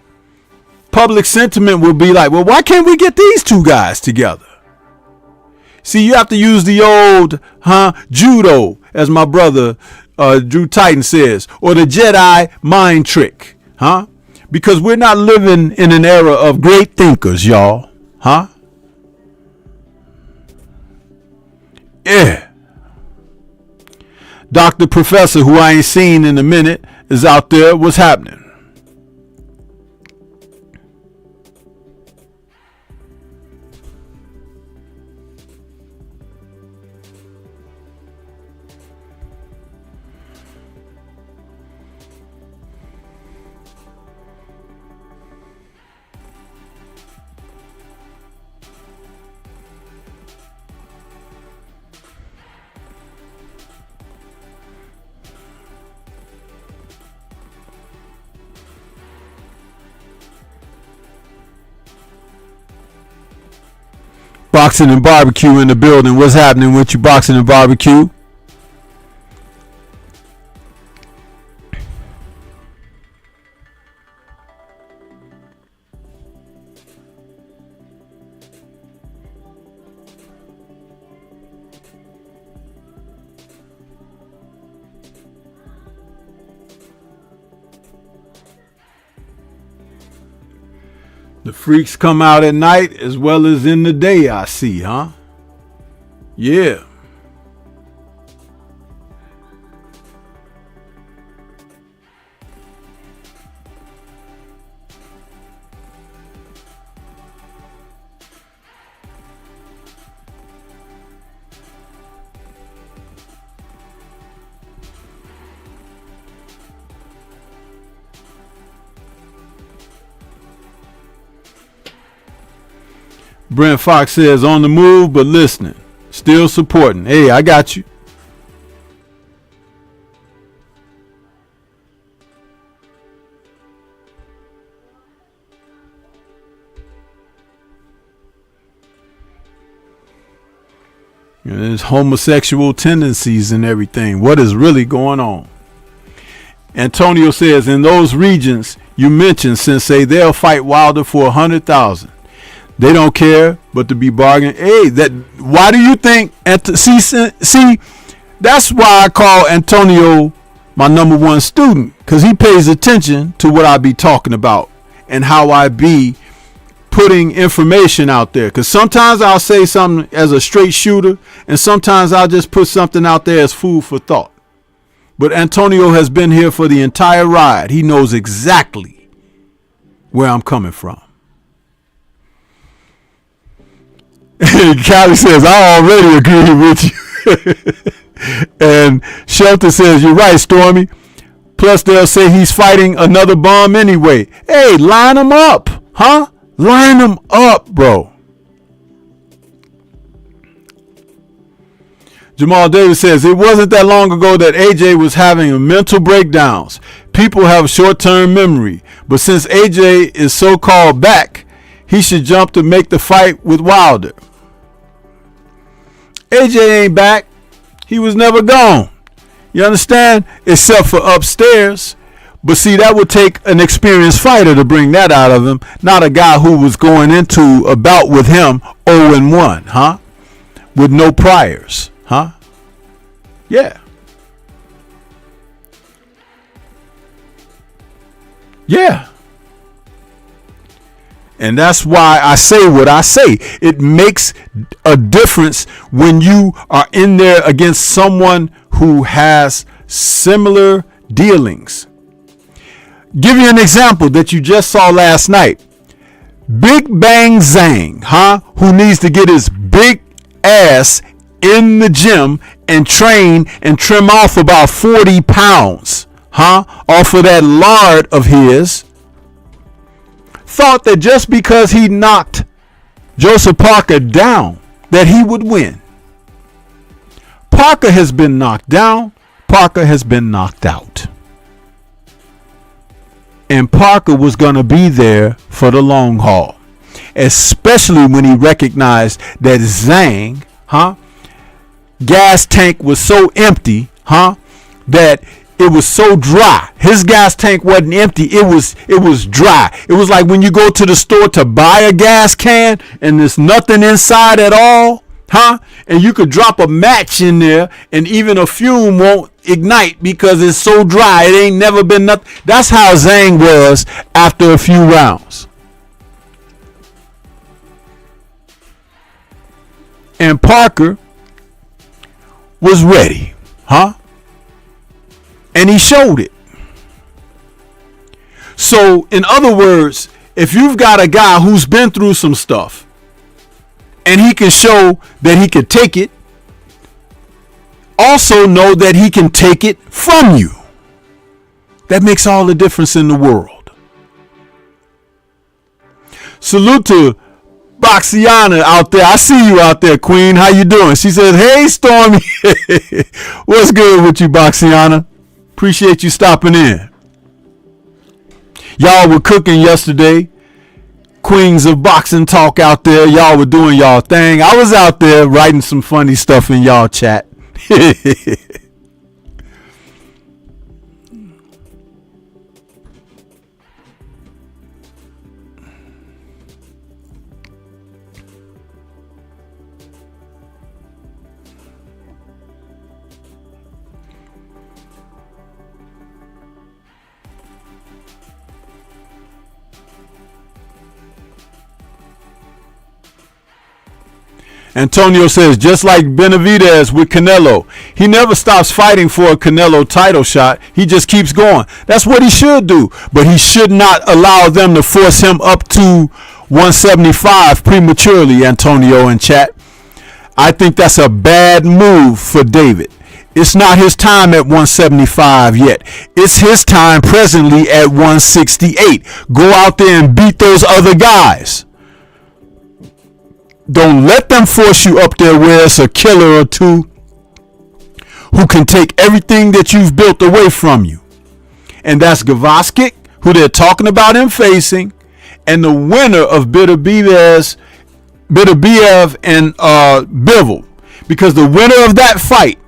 public sentiment would be like, well, why can't we get these two guys together? See, you have to use the old judo, as my brother Drew Titan says, or the Jedi mind trick, because we're not living in an era of great thinkers, y'all. Yeah. Dr. Professor, who I ain't seen in a minute, is out there. What's happening? Boxing and Barbecue in the building. What's happening with you, Boxing and Barbecue? The freaks come out at night as well as in the day, I see, Yeah. Brent Fox says, on the move, but listening. Still supporting. Hey, I got you. There's homosexual tendencies and everything. What is really going on? Antonio says, in those regions you mentioned, Sensei, they'll fight Wilder for 100,000. They don't care but to be bargaining. Hey, why do you think? See, that's why I call Antonio my number one student, because he pays attention to what I be talking about and how I be putting information out there. Because sometimes I'll say something as a straight shooter, and sometimes I'll just put something out there as food for thought. But Antonio has been here for the entire ride. He knows exactly where I'm coming from. Callie says, I already agree with you. And Shelter says, you're right, Stormy. Plus, they'll say he's fighting another bomb anyway. Hey, line him up, Line him up, bro. Jamal Davis says, it wasn't that long ago that AJ was having mental breakdowns. People have short-term memory. But since AJ is so-called back, he should jump to make the fight with Wilder. AJ ain't back. He was never gone. You understand? Except for upstairs. But see, that would take an experienced fighter to bring that out of him. Not a guy who was going into a bout with him 0-1, with no priors, Yeah. Yeah. And that's why I say what I say. It makes a difference when you are in there against someone who has similar dealings. Give you an example that you just saw last night. Big Bang Zhang, who needs to get his big ass in the gym and train and trim off about 40 pounds, off of that lard of his, thought that just because he knocked Joseph Parker down, that he would win. Parker has been knocked down. Parker has been knocked out. And Parker was going to be there for the long haul, especially when he recognized that Zhang, gas tank was so empty, that it was so dry. His gas tank wasn't empty. It was dry. It was like when you go to the store to buy a gas can and there's nothing inside at all, and you could drop a match in there and even a fume won't ignite because it's so dry. It ain't never been nothing. That's how Zhang was after a few rounds. And Parker was ready, and he showed it. So, in other words, if you've got a guy who's been through some stuff and he can show that he can take it, also know that he can take it from you. That makes all the difference in the world. Salute to Boxiana out there. I see you out there, Queen. How you doing? She says, hey, Stormy. What's good with you, Boxiana? Appreciate you stopping in. Y'all were cooking yesterday. Queens of boxing talk out there. Y'all were doing y'all thing. I was out there writing some funny stuff in y'all chat. Antonio says, just like Benavidez with Canelo, he never stops fighting for a Canelo title shot. He just keeps going. That's what he should do. But he should not allow them to force him up to 175 prematurely, Antonio in chat. I think that's a bad move for David. It's not his time at 175 yet. It's his time presently at 168. Go out there and beat those other guys. Don't let them force you up there where it's a killer or two who can take everything that you've built away from you. And that's Gavaskic, who they're talking about him facing, and the winner of Benavidez and Bivol. Because the winner of that fight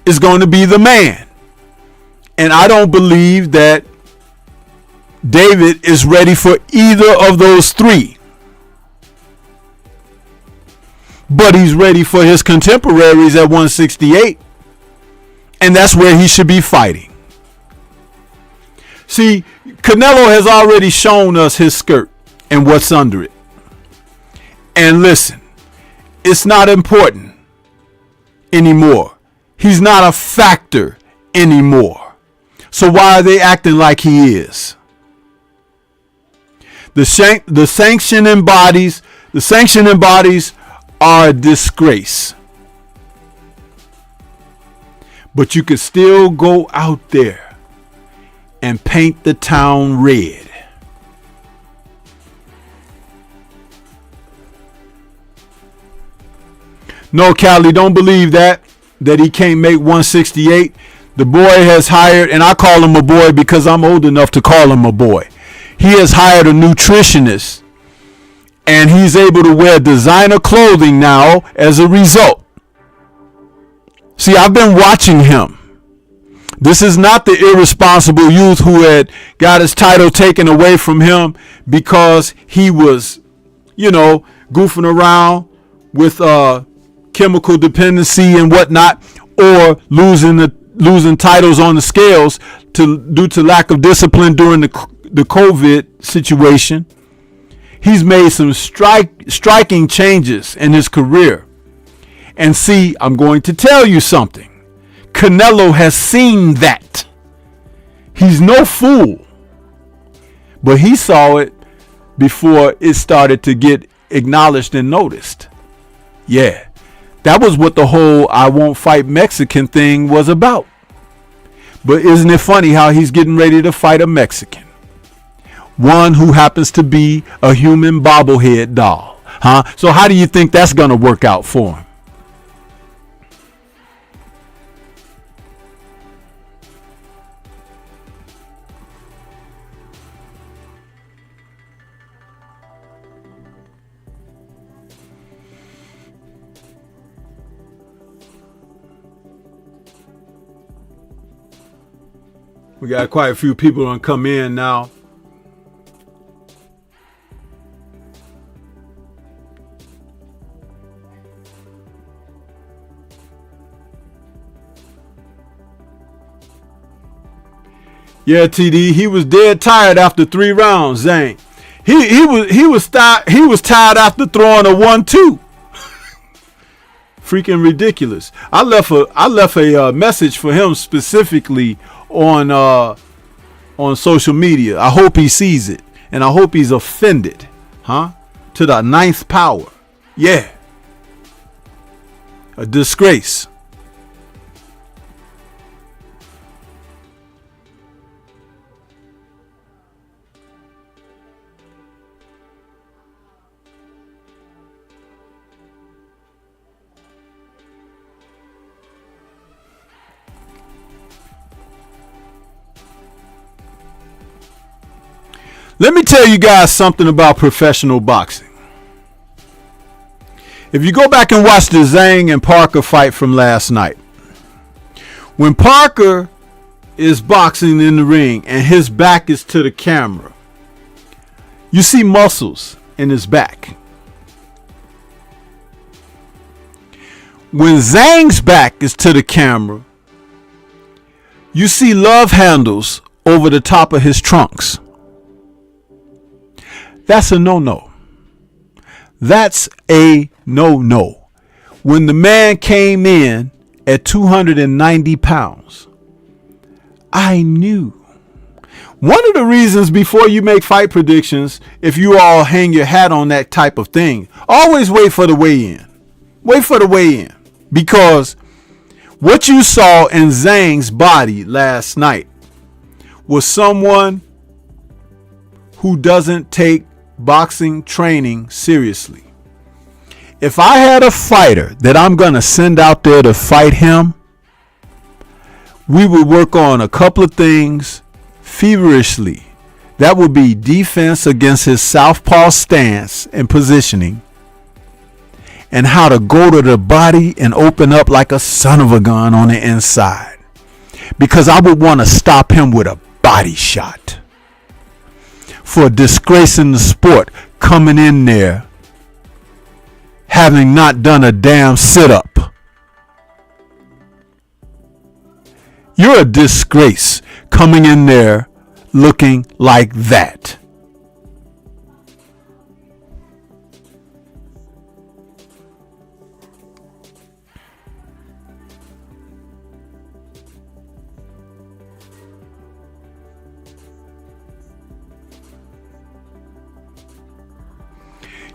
is going to be the man. And I don't believe that David is ready for either of those three. But he's ready for his contemporaries at 168. And that's where he should be fighting. See, Canelo has already shown us his skirt and what's under it. And listen, it's not important anymore. He's not a factor anymore. So why are they acting like he is? The sanctioning bodies are a disgrace. But you can still go out there and paint the town red. No, Cali, don't believe that he can't make 168. The boy has hired, and I call him a boy because I'm old enough to call him a boy. He has hired a nutritionist, and he's able to wear designer clothing now as a result. See, I've been watching him. This is not the irresponsible youth who had got his title taken away from him because he was, goofing around with chemical dependency and whatnot, or losing titles on the scales due to lack of discipline during the COVID situation. He's made some striking changes in his career. And see, I'm going to tell you something. Canelo has seen that. He's no fool. But he saw it before it started to get acknowledged and noticed. Yeah, that was what the whole I won't fight Mexican thing was about. But isn't it funny how he's getting ready to fight a Mexican? one who happens to be a human bobblehead doll. Huh? So how do you think that's going to work out for him? We got quite a few people gonna come in now. Yeah, TD, he was dead tired after 3 rounds, Zhang. He was tired after throwing a 1-2. Freaking ridiculous. I left a message for him specifically on social media. I hope he sees it, and I hope he's offended, huh? To the 9th power. Yeah. A disgrace. Let me tell you guys something about professional boxing. If you go back and watch the Zhang and Parker fight from last night, when Parker is boxing in the ring and his back is to the camera, you see muscles in his back. When Zhang's back is to the camera, you see love handles over the top of his trunks. That's a no-no. That's a no-no. When the man came in at 290 pounds, I knew. One of the reasons before you make fight predictions, if you all hang your hat on that type of thing, always wait for the weigh-in. Wait for the weigh-in. Because what you saw in Zhang's body last night was someone who doesn't take boxing training seriously. If I had a fighter that I'm going to send out there to fight him, we would work on a couple of things feverishly. That would be defense against his southpaw stance and positioning, and how to go to the body and open up like a son of a gun on the inside. Because I would want to stop him with a body shot. For disgracing the sport, coming in there having not done a damn sit-up. You're a disgrace coming in there looking like that.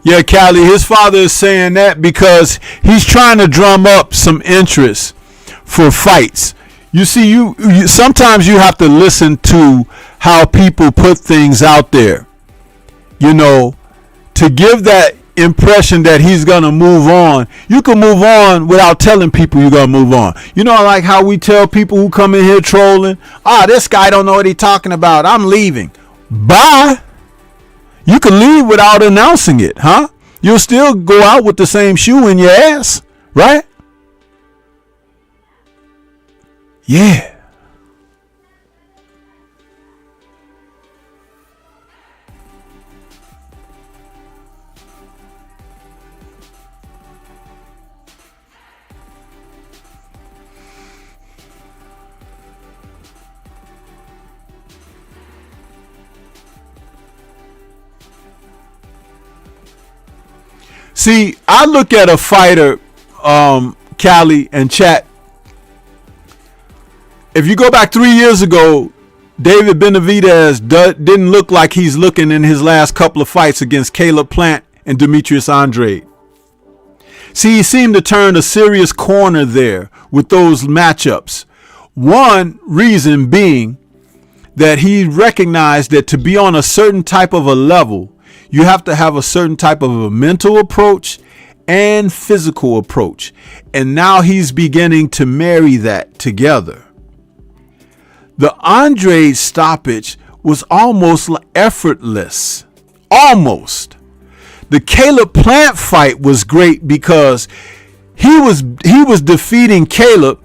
Yeah, Callie, his father is saying that because he's trying to drum up some interest for fights. You see, you sometimes you have to listen to how people put things out there, you know, to give that impression that he's going to move on. You can move on without telling people you're going to move on. You know, like how we tell people who come in here trolling, this guy don't know what he's talking about, I'm leaving. Bye. You can leave without announcing it, huh? You'll still go out with the same shoe in your ass, right? Yeah. See, I look at a fighter, Callie and chat. If you go back 3 years ago, David Benavidez didn't look like he's looking in his last couple of fights against Caleb Plant and Demetrius Andrade. See, he seemed to turn a serious corner there with those matchups. One reason being that he recognized that to be on a certain type of a level, you have to have a certain type of a mental approach and physical approach. And now he's beginning to marry that together. The Andre stoppage was almost effortless. Almost. The Caleb Plant fight was great because he was defeating Caleb,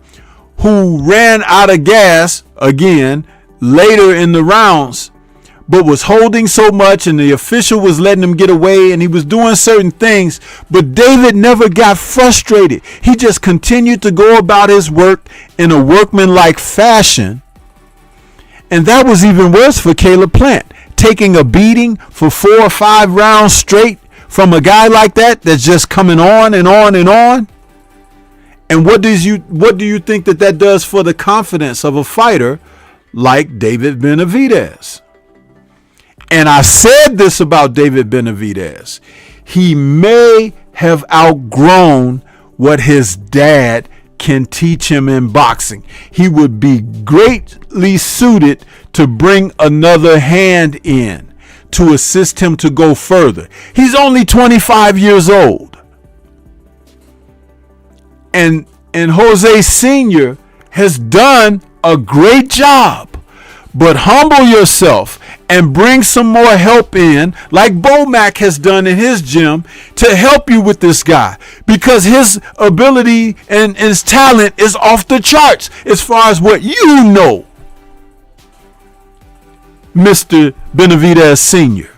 who ran out of gas again later in the rounds, but was holding so much, and the official was letting him get away, and he was doing certain things, but David never got frustrated. He just continued to go about his work in a workmanlike fashion. And that was even worse for Caleb Plant, taking a beating for 4 or 5 rounds straight from a guy like that that's just coming on and on and on. And what do you think that does for the confidence of a fighter like David Benavidez? And I said this about David Benavidez. He may have outgrown what his dad can teach him in boxing. He would be greatly suited to bring another hand in to assist him to go further. He's only 25 years old. And Jose Sr. has done a great job. But humble yourself and bring some more help in, like Bomac has done in his gym, to help you with this guy, because his ability and his talent is off the charts as far as what you know, Mr. Benavidez Sr.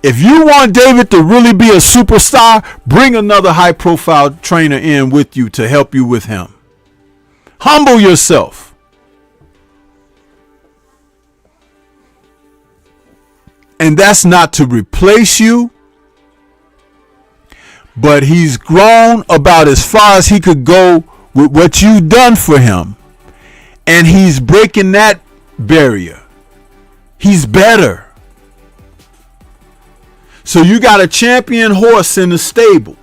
If you want David to really be a superstar, bring another high-profile trainer in with you to help you with him. Humble yourself. And that's not to replace you, but he's grown about as far as he could go with what you've done for him. And he's breaking that barrier. He's better. So you got a champion horse in the stable,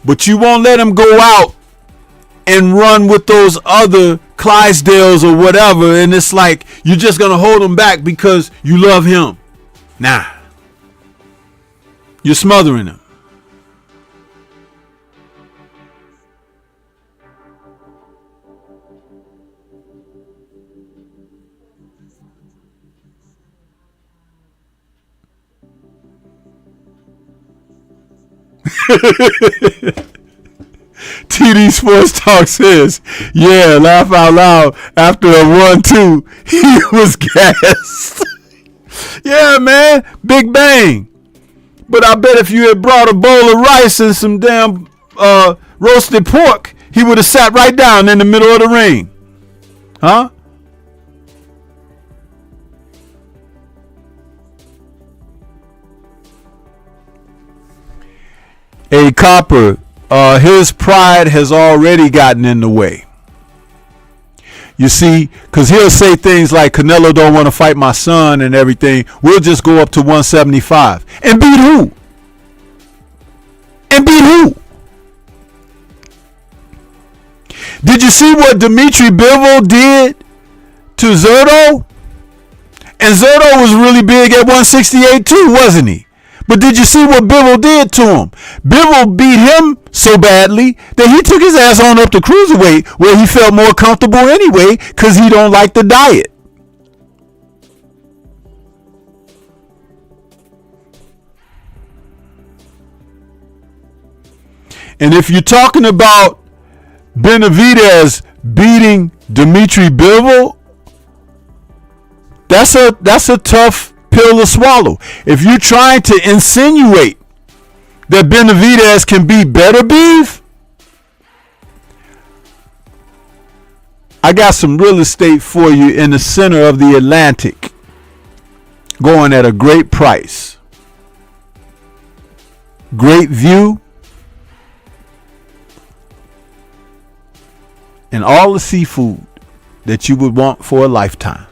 but you won't let him go out and run with those other Clydesdales or whatever. And it's like you're just going to hold him back because you love him. Nah. You're smothering him. TD Sports Talk says, yeah, laugh out loud. After a 1-2, he was gassed. Yeah, man, big bang. But I bet if you had brought a bowl of rice and some damn roasted pork, he would have sat right down in the middle of the ring. Huh? Hey, Copper, his pride has already gotten in the way. You see, because he'll say things like, Canelo don't want to fight my son and everything. We'll just go up to 175. And beat who? And beat who? Did you see what Dmitry Bivol did to Zurdo? And Zurdo was really big at 168 too, wasn't he? But did you see what Bivol did to him? Bivol beat him so badly that he took his ass on up to cruiserweight, where he felt more comfortable anyway because he don't like the diet. And if you're talking about Benavidez beating Dmitry Bivol, that's a tough pill to swallow. If you're trying to insinuate that Benavidez can beat Better Beef, I got some real estate for you in the center of the Atlantic, going at a great price. Great view. And all the seafood that you would want for a lifetime.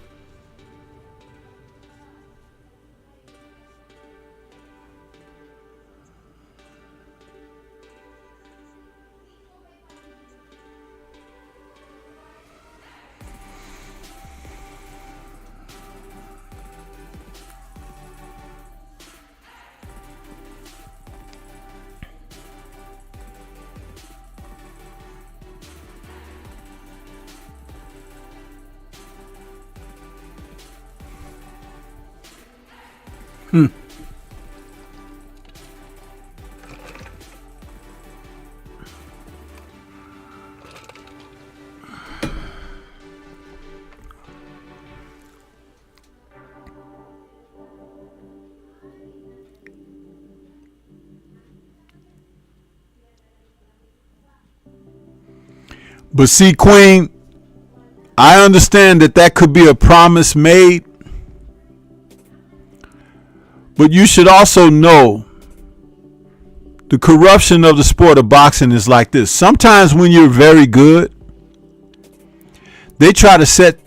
But see, Queen, I understand that could be a promise made. But you should also know the corruption of the sport of boxing is like this. Sometimes when you're very good, they try to set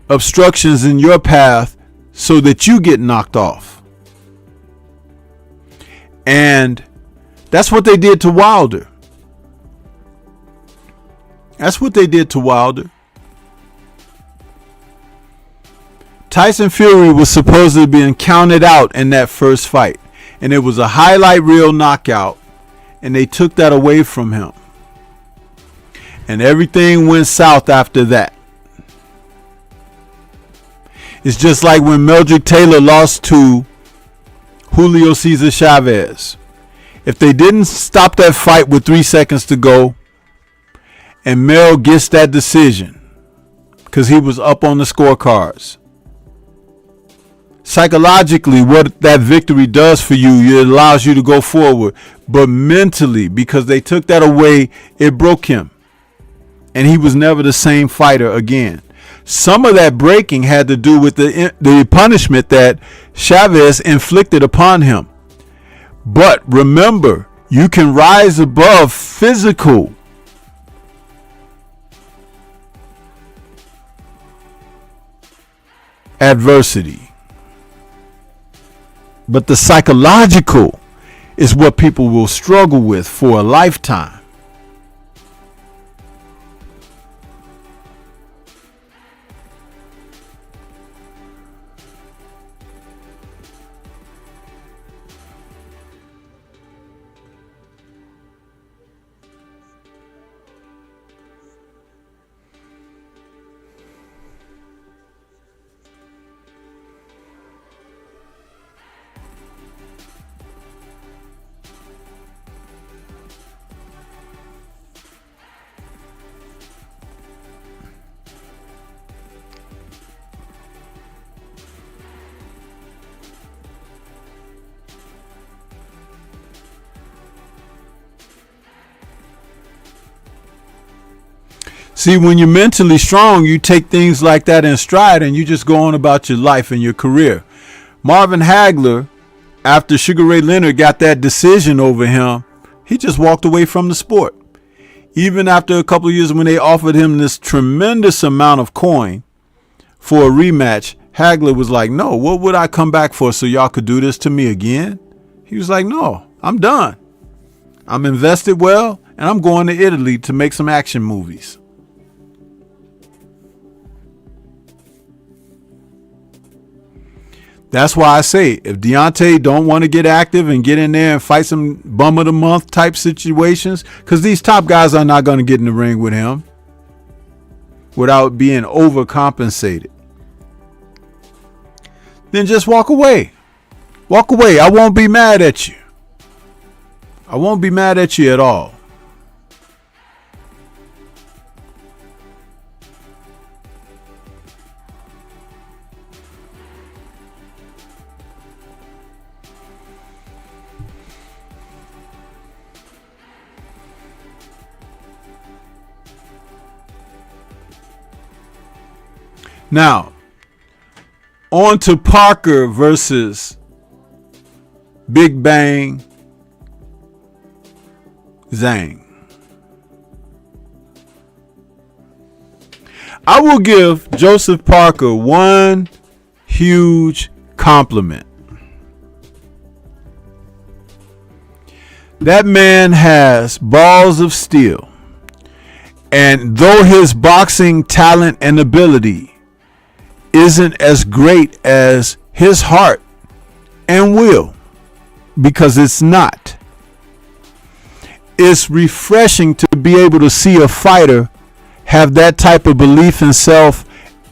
obstructions in your path so that you get knocked off. And that's what they did to Wilder. That's what they did to Wilder. Tyson Fury was supposedly being counted out in that first fight. And it was a highlight reel knockout. And they took that away from him. And everything went south after that. It's just like when Meldrick Taylor lost to Julio Cesar Chavez. If they didn't stop that fight with 3 seconds to go, and Mel gets that decision because he was up on the scorecards. Psychologically, what that victory does for you, it allows you to go forward. But mentally, because they took that away, it broke him. And he was never the same fighter again. Some of that breaking had to do with the punishment that Chavez inflicted upon him. But remember, you can rise above physical adversity. But the psychological is what people will struggle with for a lifetime. See, when you're mentally strong, you take things like that in stride and you just go on about your life and your career. Marvin Hagler, after Sugar Ray Leonard got that decision over him, he just walked away from the sport. Even after a couple of years when they offered him this tremendous amount of coin for a rematch, Hagler was like, no, what would I come back for so y'all could do this to me again? He was like, no, I'm done. I'm invested well, and I'm going to Italy to make some action movies. That's why I say, if Deontay don't want to get active and get in there and fight some bum of the month type situations, because these top guys are not going to get in the ring with him without being overcompensated, then just walk away. Walk away. I won't be mad at you. I won't be mad at you at all. Now, on to Parker versus Big Bang Zhang. I will give Joseph Parker one huge compliment. That man has balls of steel. And though his boxing talent and ability isn't as great as his heart and will, because it's not, it's refreshing to be able to see a fighter have that type of belief in self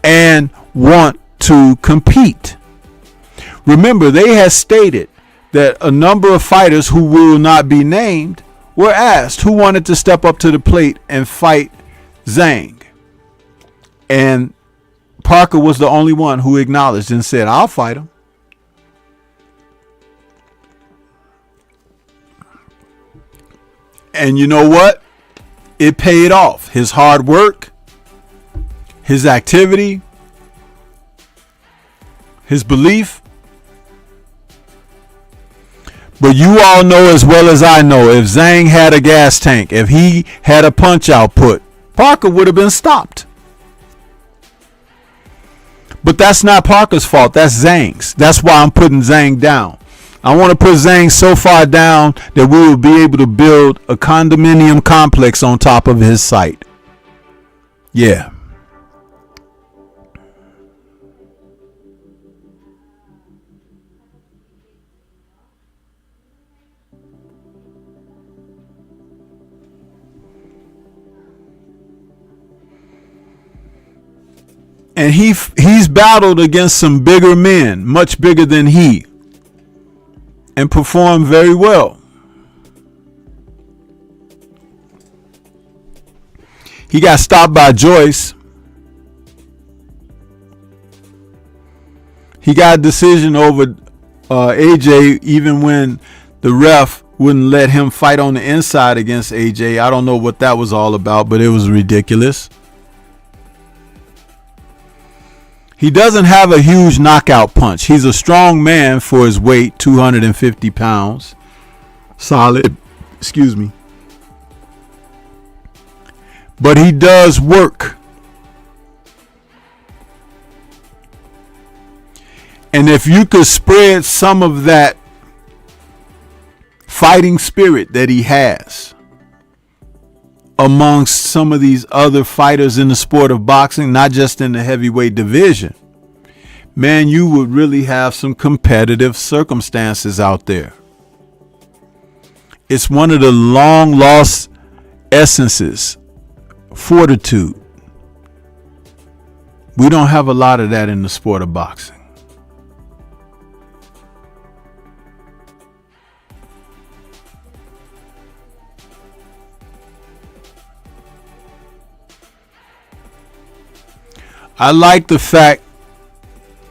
and want to compete. Remember, they had stated that a number of fighters who will not be named were asked who wanted to step up to the plate and fight Zhang. And Parker was the only one who acknowledged and said, I'll fight him. And you know what? It paid off. His hard work, his activity, his belief. But you all know as well as I know, if Zhang had a gas tank, if he had a punch output, Parker would have been stopped. But that's not Parker's fault. That's Zhang's. That's why I'm putting Zhang down. I want to put Zhang so far down that we will be able to build a condominium complex on top of his site. Yeah. And he's battled against some bigger men, much bigger than he, and performed very well. He got stopped by Joyce. He got a decision over AJ even when the ref wouldn't let him fight on the inside against AJ. I don't know what that was all about, but it was ridiculous. He doesn't have a huge knockout punch. He's a strong man for his weight, 250 pounds. Solid. Excuse me. But he does work. And if you could spread some of that fighting spirit that he has amongst some of these other fighters in the sport of boxing, not just in the heavyweight division, man, you would really have some competitive circumstances out there. It's one of the long lost essences, fortitude. We don't have a lot of that in the sport of boxing. I like the fact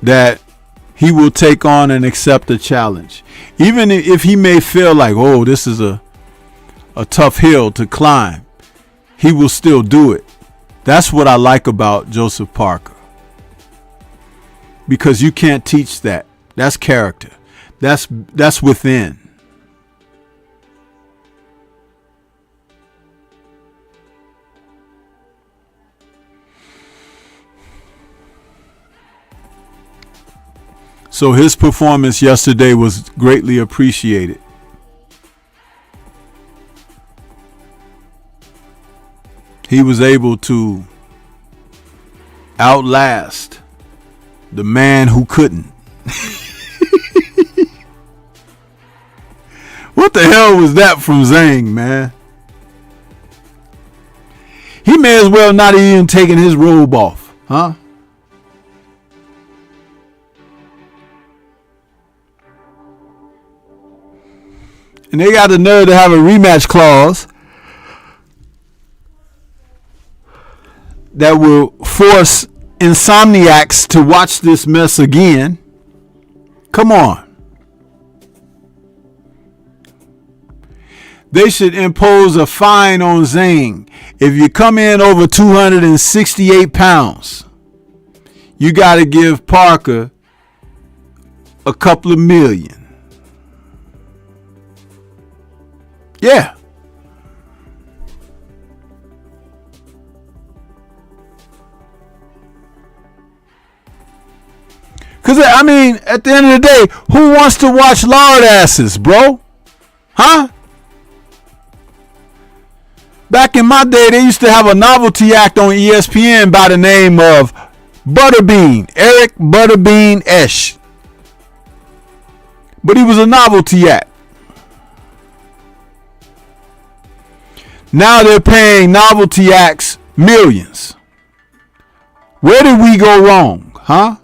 that he will take on and accept a challenge. Even if he may feel like, oh, this is a tough hill to climb, he will still do it. That's what I like about Joseph Parker. Because you can't teach that. That's character. That's within. So his performance yesterday was greatly appreciated. He was able to outlast the man who couldn't. What the hell was that from Zhang, man? He may as well not even taken his robe off, huh? And they got the nerve to have a rematch clause that will force insomniacs to watch this mess again. Come on. They should impose a fine on Zhang. If you come in over 268 pounds, you got to give Parker a couple of million. Yeah. Because, I mean, at the end of the day, who wants to watch lard asses, bro? Huh? Back in my day, they used to have a novelty act on ESPN by the name of Butterbean, Eric Butterbean Esch. But he was a novelty act. Now they're paying novelty acts millions. Where did we go wrong, huh?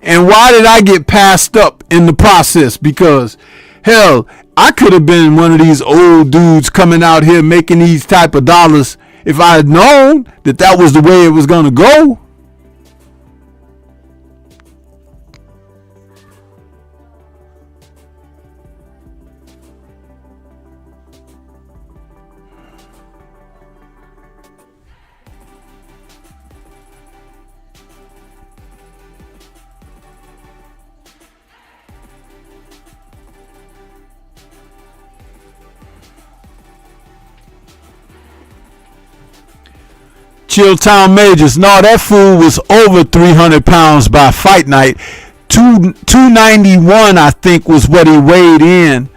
And why did I get passed up in the process? Because, hell, I could have been one of these old dudes coming out here making these type of dollars if I had known that that was the way it was going to go. Chilltown Majors. No, that fool was over 300 pounds by fight night. 291, I think, was what he weighed in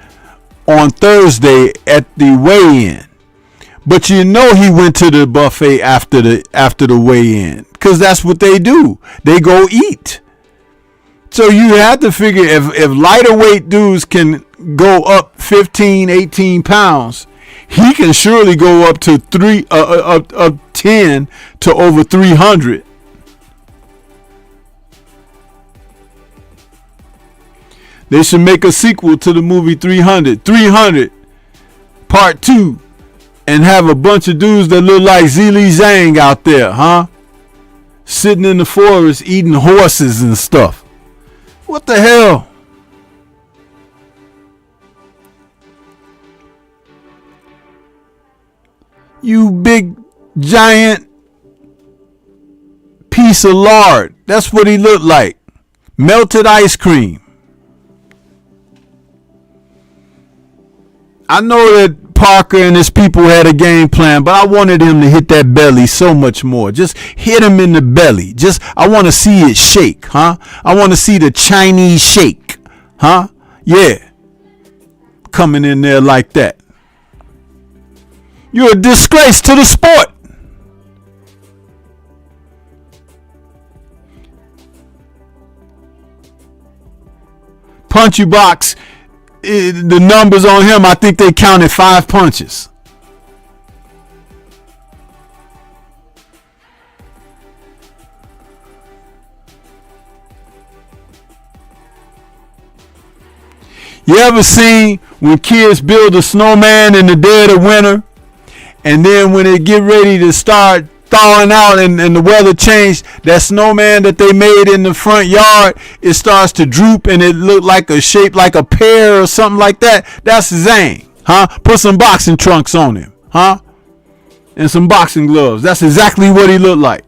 on Thursday at the weigh-in. But you know he went to the buffet after the weigh-in, because that's what they do. They go eat. So you have to figure if lighter weight dudes can go up 15, 18 pounds, he can surely go up to 10 to over 300. They should make a sequel to the movie 300 Part 2, and have a bunch of dudes that look like Zhang out there, huh? Sitting in the forest eating horses and stuff. What the hell? You big giant piece of lard. That's what he looked like. Melted ice cream. I know that Parker and his people had a game plan, but I wanted him to hit that belly so much more. Just hit him in the belly. I want to see it shake, huh? I want to see the Chinese shake, huh? Yeah. Coming in there like that. You're a disgrace to the sport. Punchy box, the numbers on him, I think they counted 5 punches. You ever seen when kids build a snowman in the dead of winter? And then when they get ready to start thawing out and the weather changed, that snowman that they made in the front yard, it starts to droop and it look like a shape like a pear or something like that. That's Zhang, huh? Put some boxing trunks on him, huh? And some boxing gloves. That's exactly what he looked like.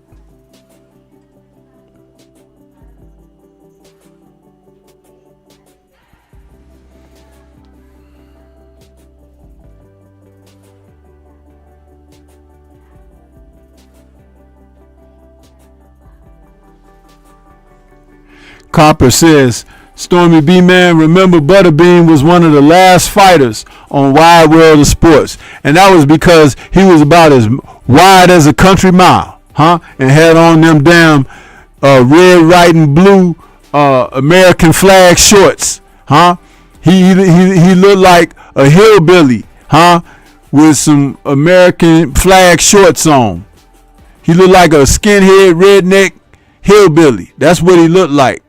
Copper says, Stormybman, remember Butterbean was one of the last fighters on Wide World of Sports. And that was because he was about as wide as a country mile, huh? And had on them damn red, white, and blue American flag shorts, huh? He looked like a hillbilly, huh? With some American flag shorts on. He looked like a skinhead, redneck hillbilly. That's what he looked like.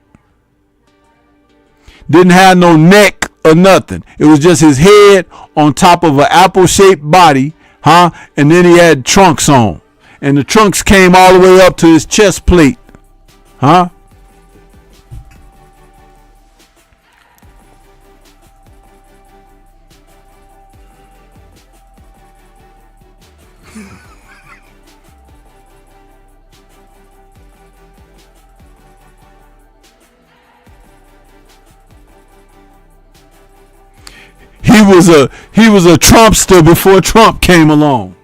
Didn't have no neck or nothing. It was just his head on top of an apple-shaped body, huh? And then he had trunks on. And the trunks came all the way up to his chest plate, huh? He was a Trumpster before Trump came along.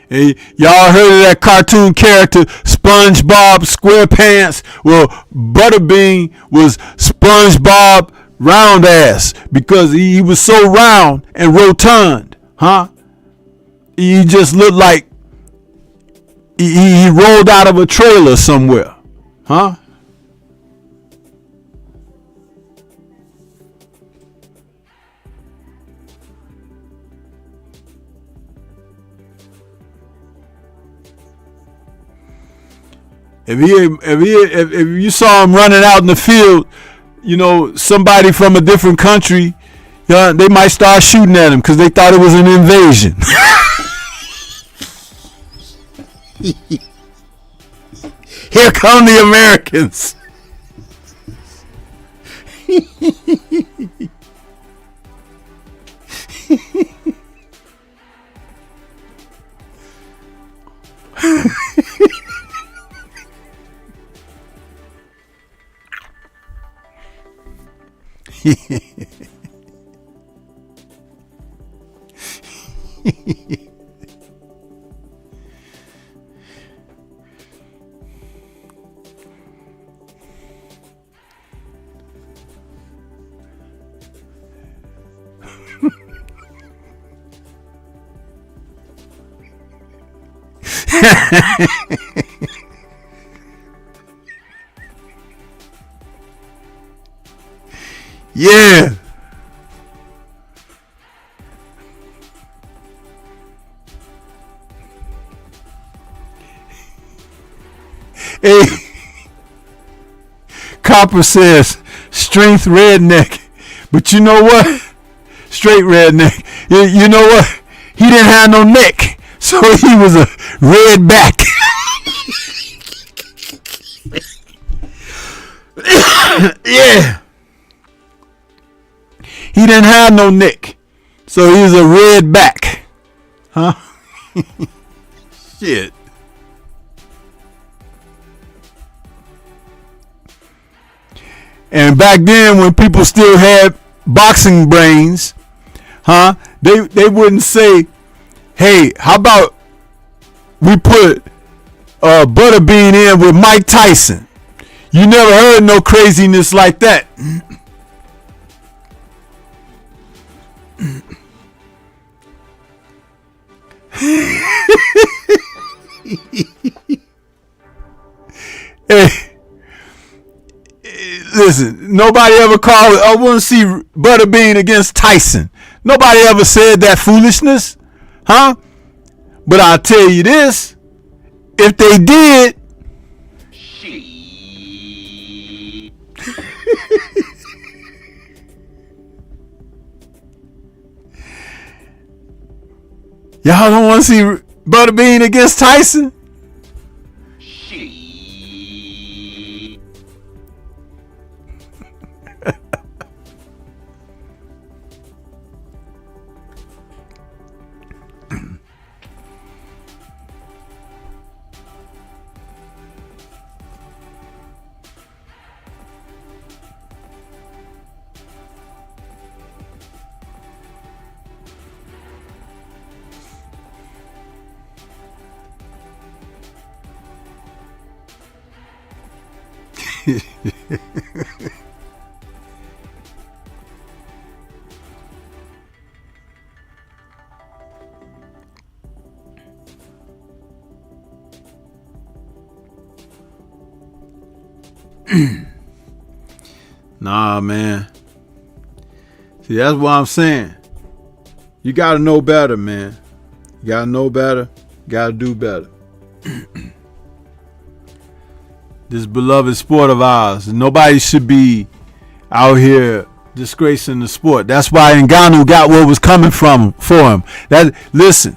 Hey, y'all heard of that cartoon character SpongeBob SquarePants? Well, Butterbean was SpongeBob Round Ass because he was so round and rotund, huh? He just looked like he rolled out of a trailer somewhere, huh? If you saw him running out in the field, you know, somebody from a different country, they might start shooting at him because they thought it was an invasion. Here come the Americans. Yeah. Hey, Copper says strength redneck, but you know what? Straight redneck. You know what? He didn't have no neck, so he was a red back. Yeah. He didn't have no neck, so he was a red back. Huh? Shit. And back then, when people still had boxing brains, they wouldn't say, hey, how about we put Butterbean in with Mike Tyson? You never heard no craziness like that. Hey, listen, nobody ever called it, I want to see Butterbean against Tyson. Nobody ever said that foolishness. Huh? But I'll tell you this, if they did, y'all don't want to see Butterbean against Tyson? Nah, man. See, that's what I'm saying. You got to know better, man. You got to know better. You got to do better. This beloved sport of ours. Nobody should be out here disgracing the sport. That's why Ngannou got what was coming for him. Listen,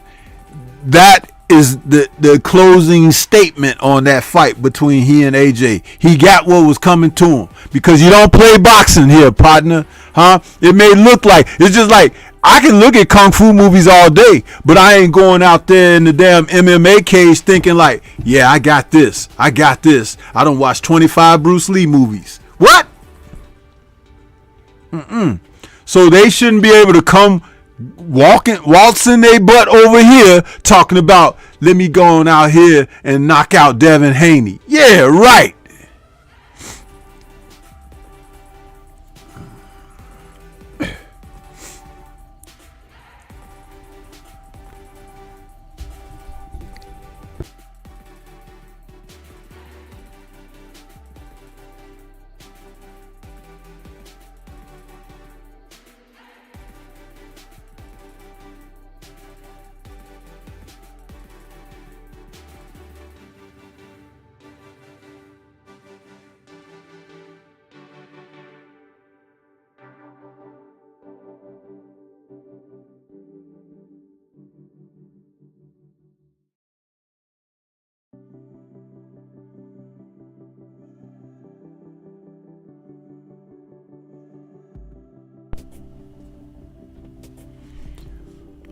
that is the closing statement on that fight between he and AJ. He got what was coming to him because you don't play boxing here, partner. Huh? It may look like, it's just like, I can look at kung fu movies all day, but I ain't going out there in the damn MMA cage thinking like, yeah, I got this. I don't watch 25 Bruce Lee movies. What? So they shouldn't be able to come waltzing their butt over here talking about, let me go on out here and knock out Devin Haney. Yeah, right.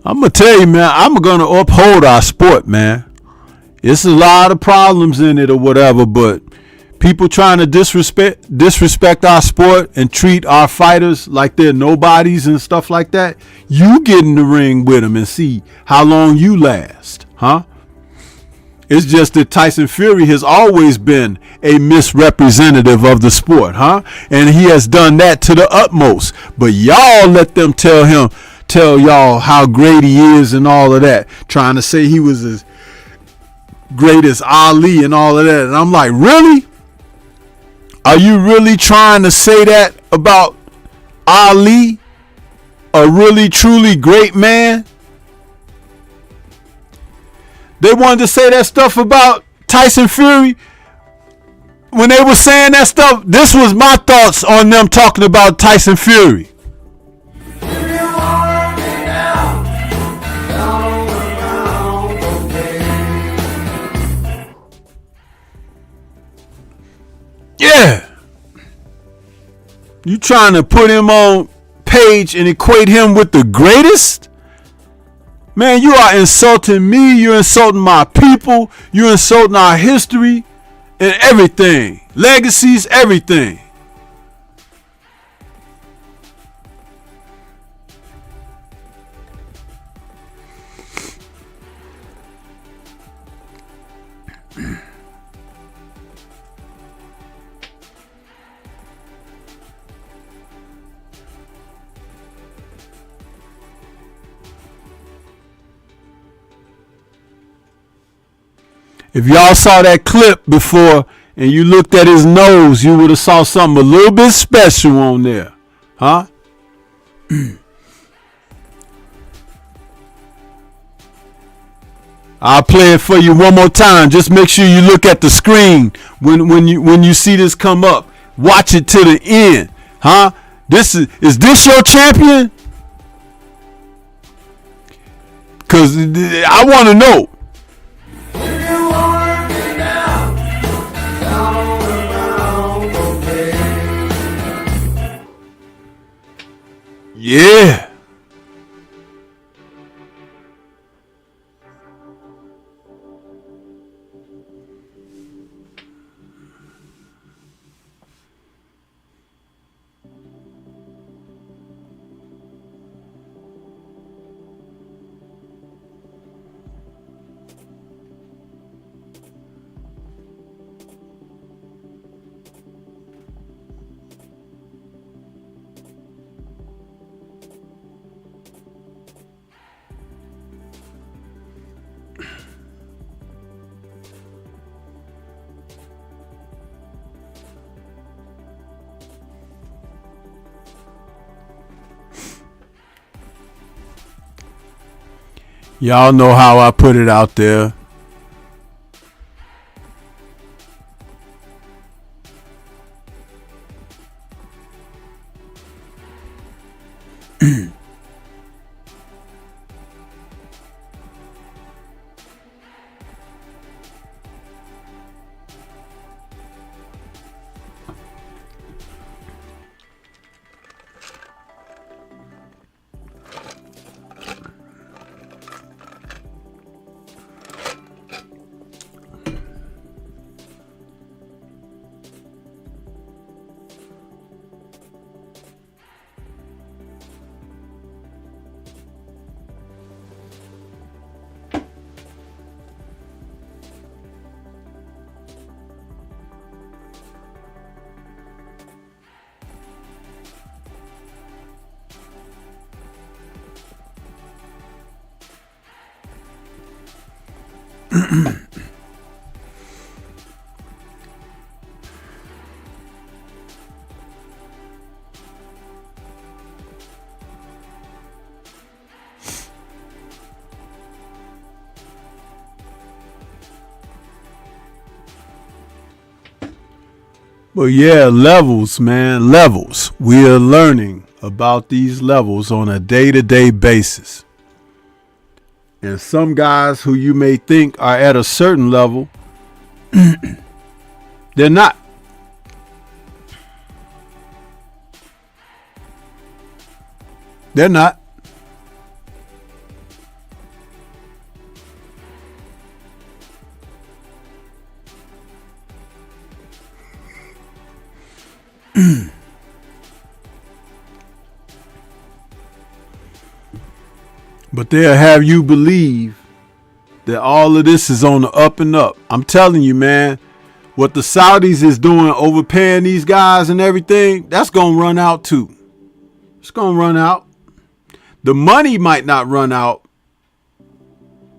I'm gonna tell you, man, I'm gonna uphold our sport, man. It's a lot of problems in it or whatever, but people trying to disrespect our sport and treat our fighters like they're nobodies and stuff like that. You get in the ring with them and see how long you last, huh? It's just that Tyson Fury has always been a misrepresentative of the sport, huh? And he has done that to the utmost. But y'all let them tell y'all how great he is and all of that, trying to say he was as great as Ali and all of that. And I'm like, really? Are you really trying to say that about Ali, a really truly great man? They wanted to say that stuff about Tyson Fury. When they were saying that stuff, this was my thoughts on them talking about Tyson Fury. Yeah. You trying to put him on page and equate him with the greatest? Man, you are insulting me. You're insulting my people. You're insulting our history and everything. Legacies, everything. If y'all saw that clip before and you looked at his nose, you would have saw something a little bit special on there. Huh? I'll play it for you one more time. Just make sure you look at the screen when you see this come up. Watch it to the end. Huh? Is this your champion? Because I want to know. Yeah. Y'all know how I put it out there. But yeah, levels, man, levels. We are learning about these levels on a day-to-day basis. And some guys who you may think are at a certain level, they're not. They're not. But they'll have you believe that all of this is on the up and up. I'm telling you, man, what the Saudis is doing, overpaying these guys and everything, that's going to run out too. It's going to run out. The money might not run out,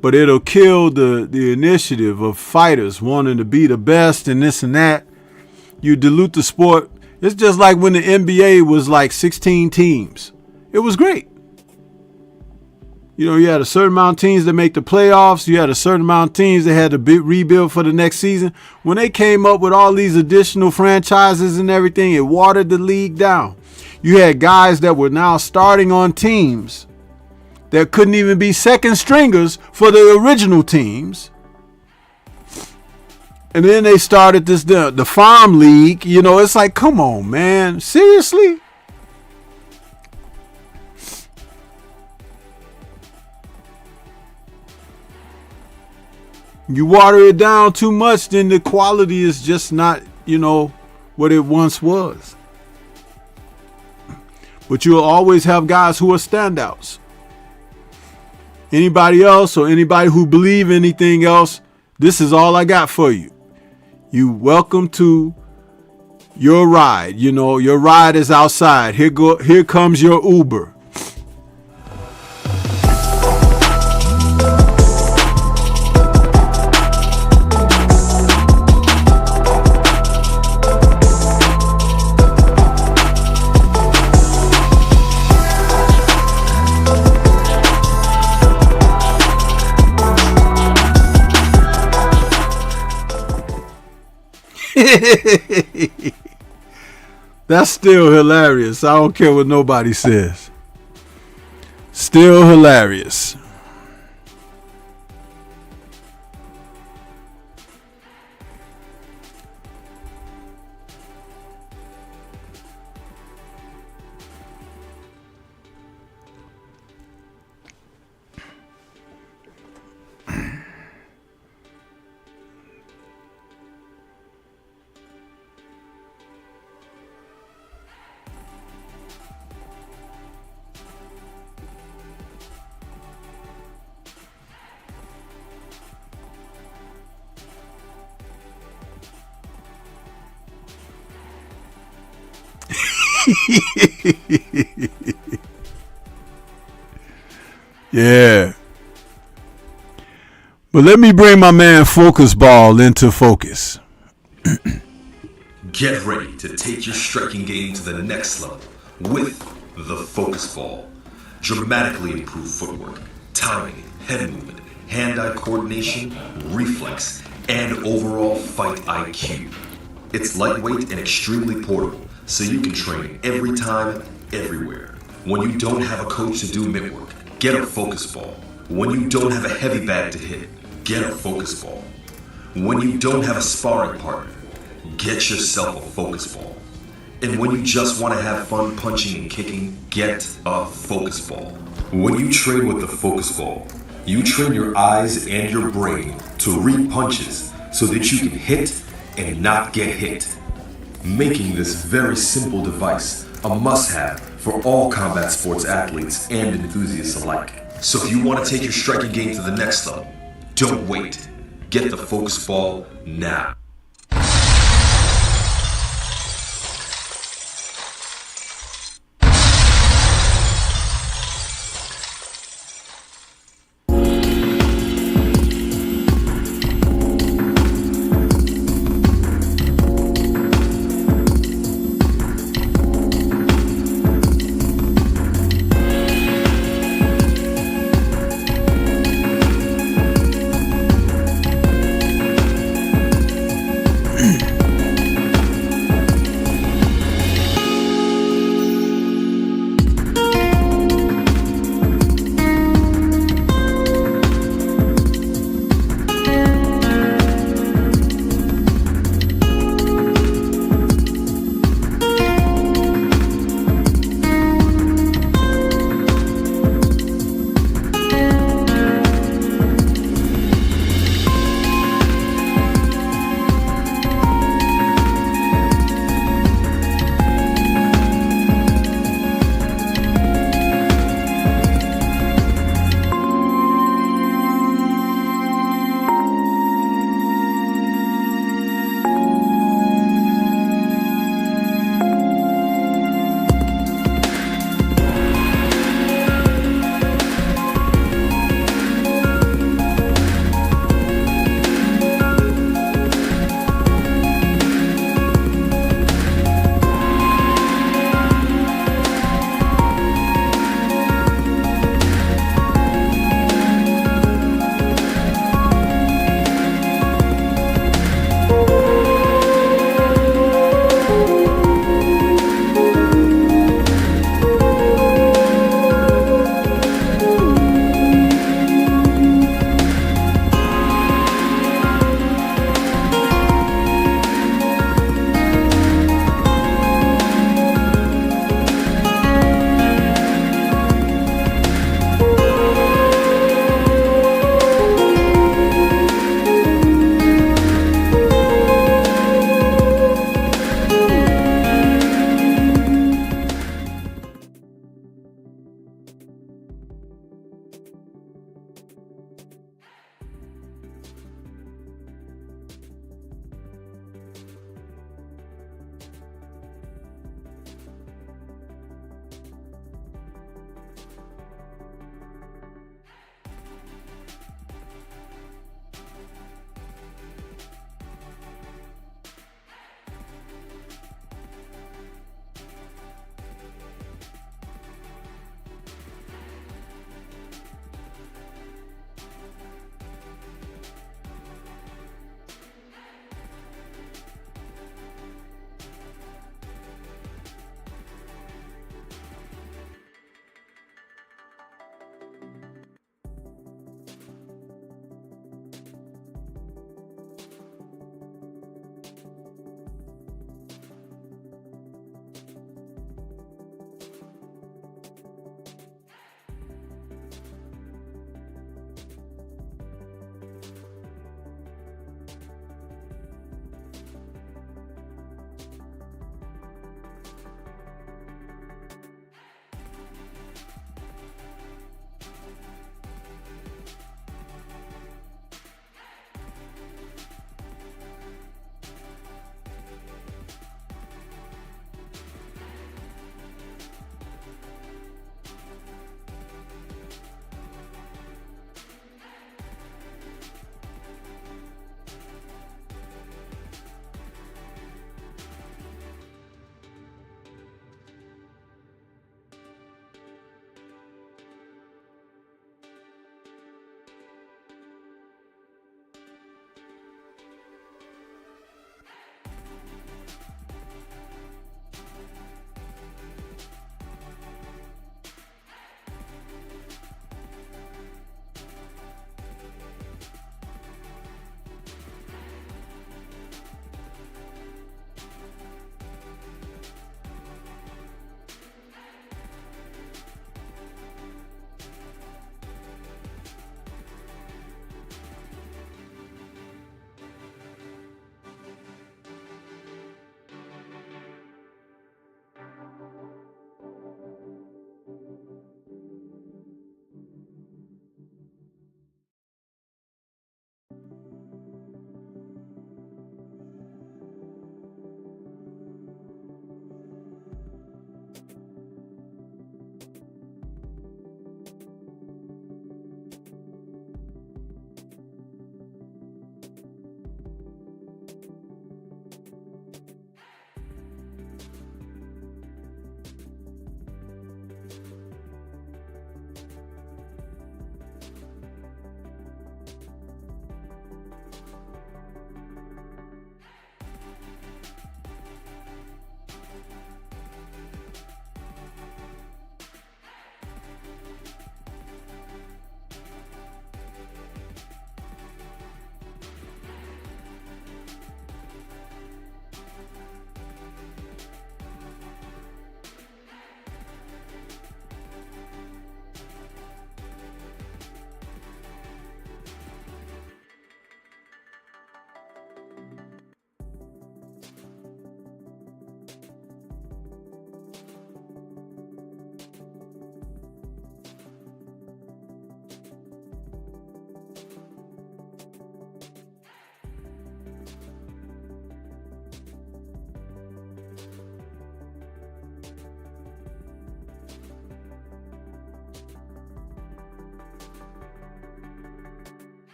but it'll kill the initiative of fighters wanting to be the best and this and that. You dilute the sport. It's just like when the NBA was like 16 teams. It was great. You know, you had a certain amount of teams that make the playoffs. You had a certain amount of teams that had to rebuild for the next season. When they came up with all these additional franchises and everything, it watered the league down. You had guys that were now starting on teams that couldn't even be second stringers for the original teams. And then they started the farm league. You know, it's like, come on, man. Seriously? You water it down too much, then the quality is just not, you know, what it once was. But you'll always have guys who are standouts. Anybody else or anybody who believe anything else, this is all I got for you. You welcome to your ride. You know, your ride is outside. Here comes your Uber. That's still hilarious. I don't care what nobody says. Still hilarious. Yeah. But let me bring my man Focus Ball into focus. Get ready to take your striking game to the next level with the Focus Ball. Dramatically improved footwork, timing, head movement, hand-eye coordination, reflex, and overall fight IQ. It's lightweight and extremely portable, so you can train every time, everywhere. When you don't have a coach to do mitt work, get a Focus Ball. When you don't have a heavy bag to hit, get a Focus Ball. When you don't have a sparring partner, get yourself a Focus Ball. And when you just want to have fun punching and kicking, get a Focus Ball. When you train with the Focus Ball, you train your eyes and your brain to read punches so that you can hit and not get hit, making this very simple device a must-have for all combat sports athletes and enthusiasts alike. So if you want to take your striking game to the next level, don't wait. Get the Focus Ball now.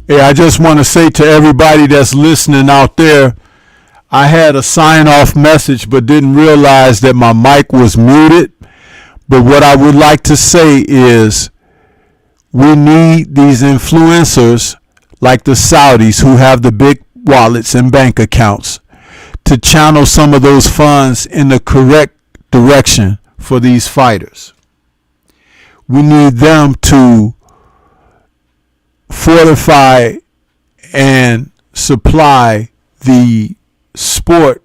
Yeah, I just want to say to everybody that's listening out there, I had a sign-off message but didn't realize that my mic was muted. But what I would like to say is we need these influencers like the Saudis who have the big wallets and bank accounts to channel some of those funds in the correct direction for these fighters. We need them to fortify and supply the sport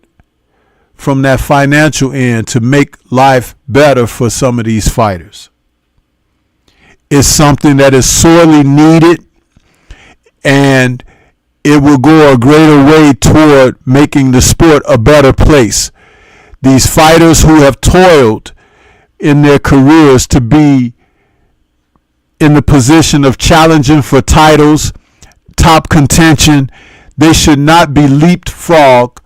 from that financial end to make life better for some of these fighters. It's something that is sorely needed, and it will go a greater way toward making the sport a better place. These fighters who have toiled in their careers to be in the position of challenging for titles, top contention, they should not be leapfrogged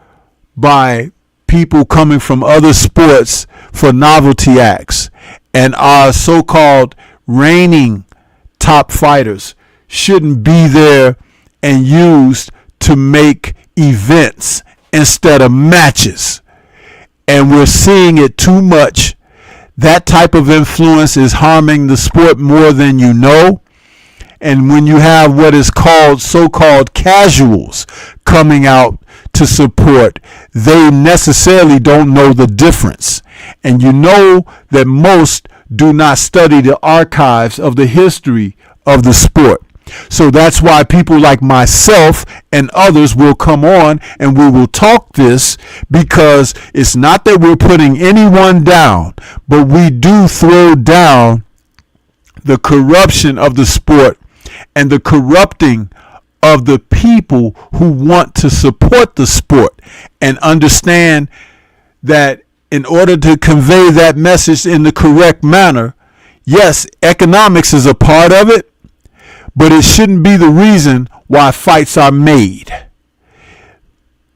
by people coming from other sports for novelty acts. And our so-called reigning top fighters shouldn't be there and used to make events instead of matches. And we're seeing it too much. That type of influence is harming the sport more than you know. And when you have what is called so-called casuals coming out to support, they necessarily don't know the difference. And you know that most do not study the archives of the history of the sport. So that's why people like myself and others will come on and we will talk this, because it's not that we're putting anyone down, but we do throw down the corruption of the sport and the corrupting of the people who want to support the sport, and understand that in order to convey that message in the correct manner, yes, economics is a part of it, but it shouldn't be the reason why fights are made.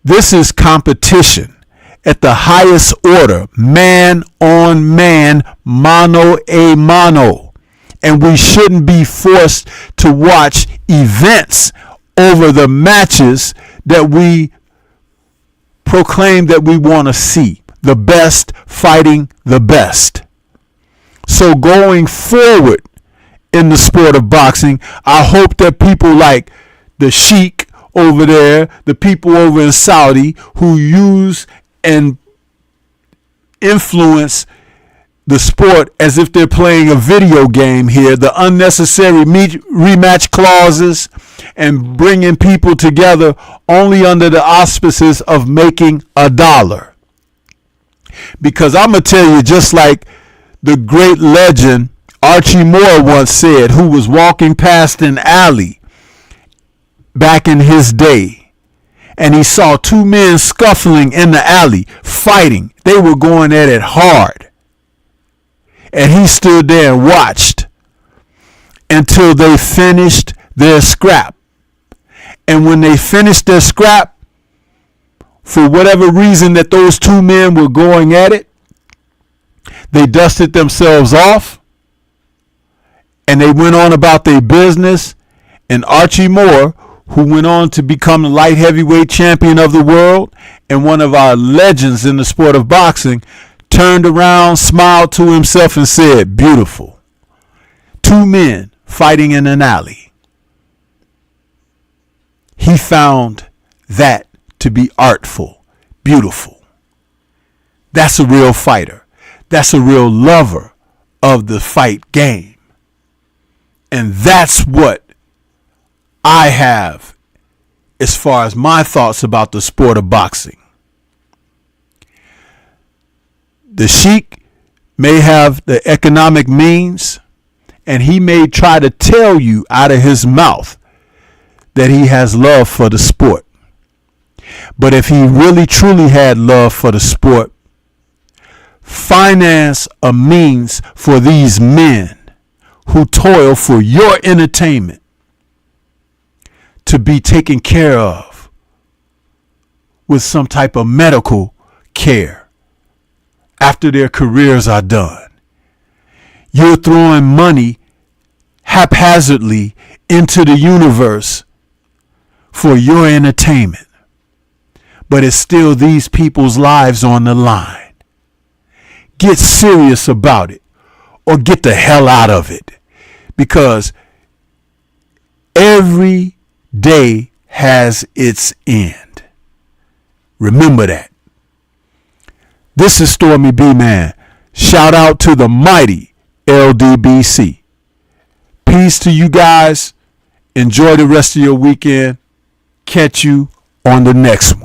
This is competition at the highest order, man on man, mano a mano. And we shouldn't be forced to watch events over the matches that we proclaim that we want to see. The best fighting the best. So going forward in the sport of boxing, I hope that people like the Sheik over there, the people over in Saudi who use and influence the sport as if they're playing a video game here, the unnecessary rematch clauses and bringing people together only under the auspices of making a dollar. Because I'm going to tell you, just like the great legend Archie Moore once said, who was walking past an alley back in his day, and he saw two men scuffling in the alley, fighting. They were going at it hard. And he stood there and watched until they finished their scrap. And when they finished their scrap, for whatever reason that those two men were going at it, they dusted themselves off and they went on about their business. And Archie Moore, who went on to become the light heavyweight champion of the world and one of our legends in the sport of boxing, turned around, smiled to himself and said, beautiful. Two men fighting in an alley. He found that to be artful, beautiful. That's a real fighter. That's a real lover of the fight game. And that's what I have as far as my thoughts about the sport of boxing. The Sheik may have the economic means, and he may try to tell you out of his mouth that he has love for the sport. But if he really truly had love for the sport, finance a means for these men who toil for your entertainment to be taken care of with some type of medical care after their careers are done. You're throwing money haphazardly into the universe for your entertainment, but it's still these people's lives on the line. Get serious about it or get the hell out of it, because every day has its end. Remember that. This is Stormybman. Shout out to the mighty LDBC. Peace to you guys. Enjoy the rest of your weekend. Catch you on the next one.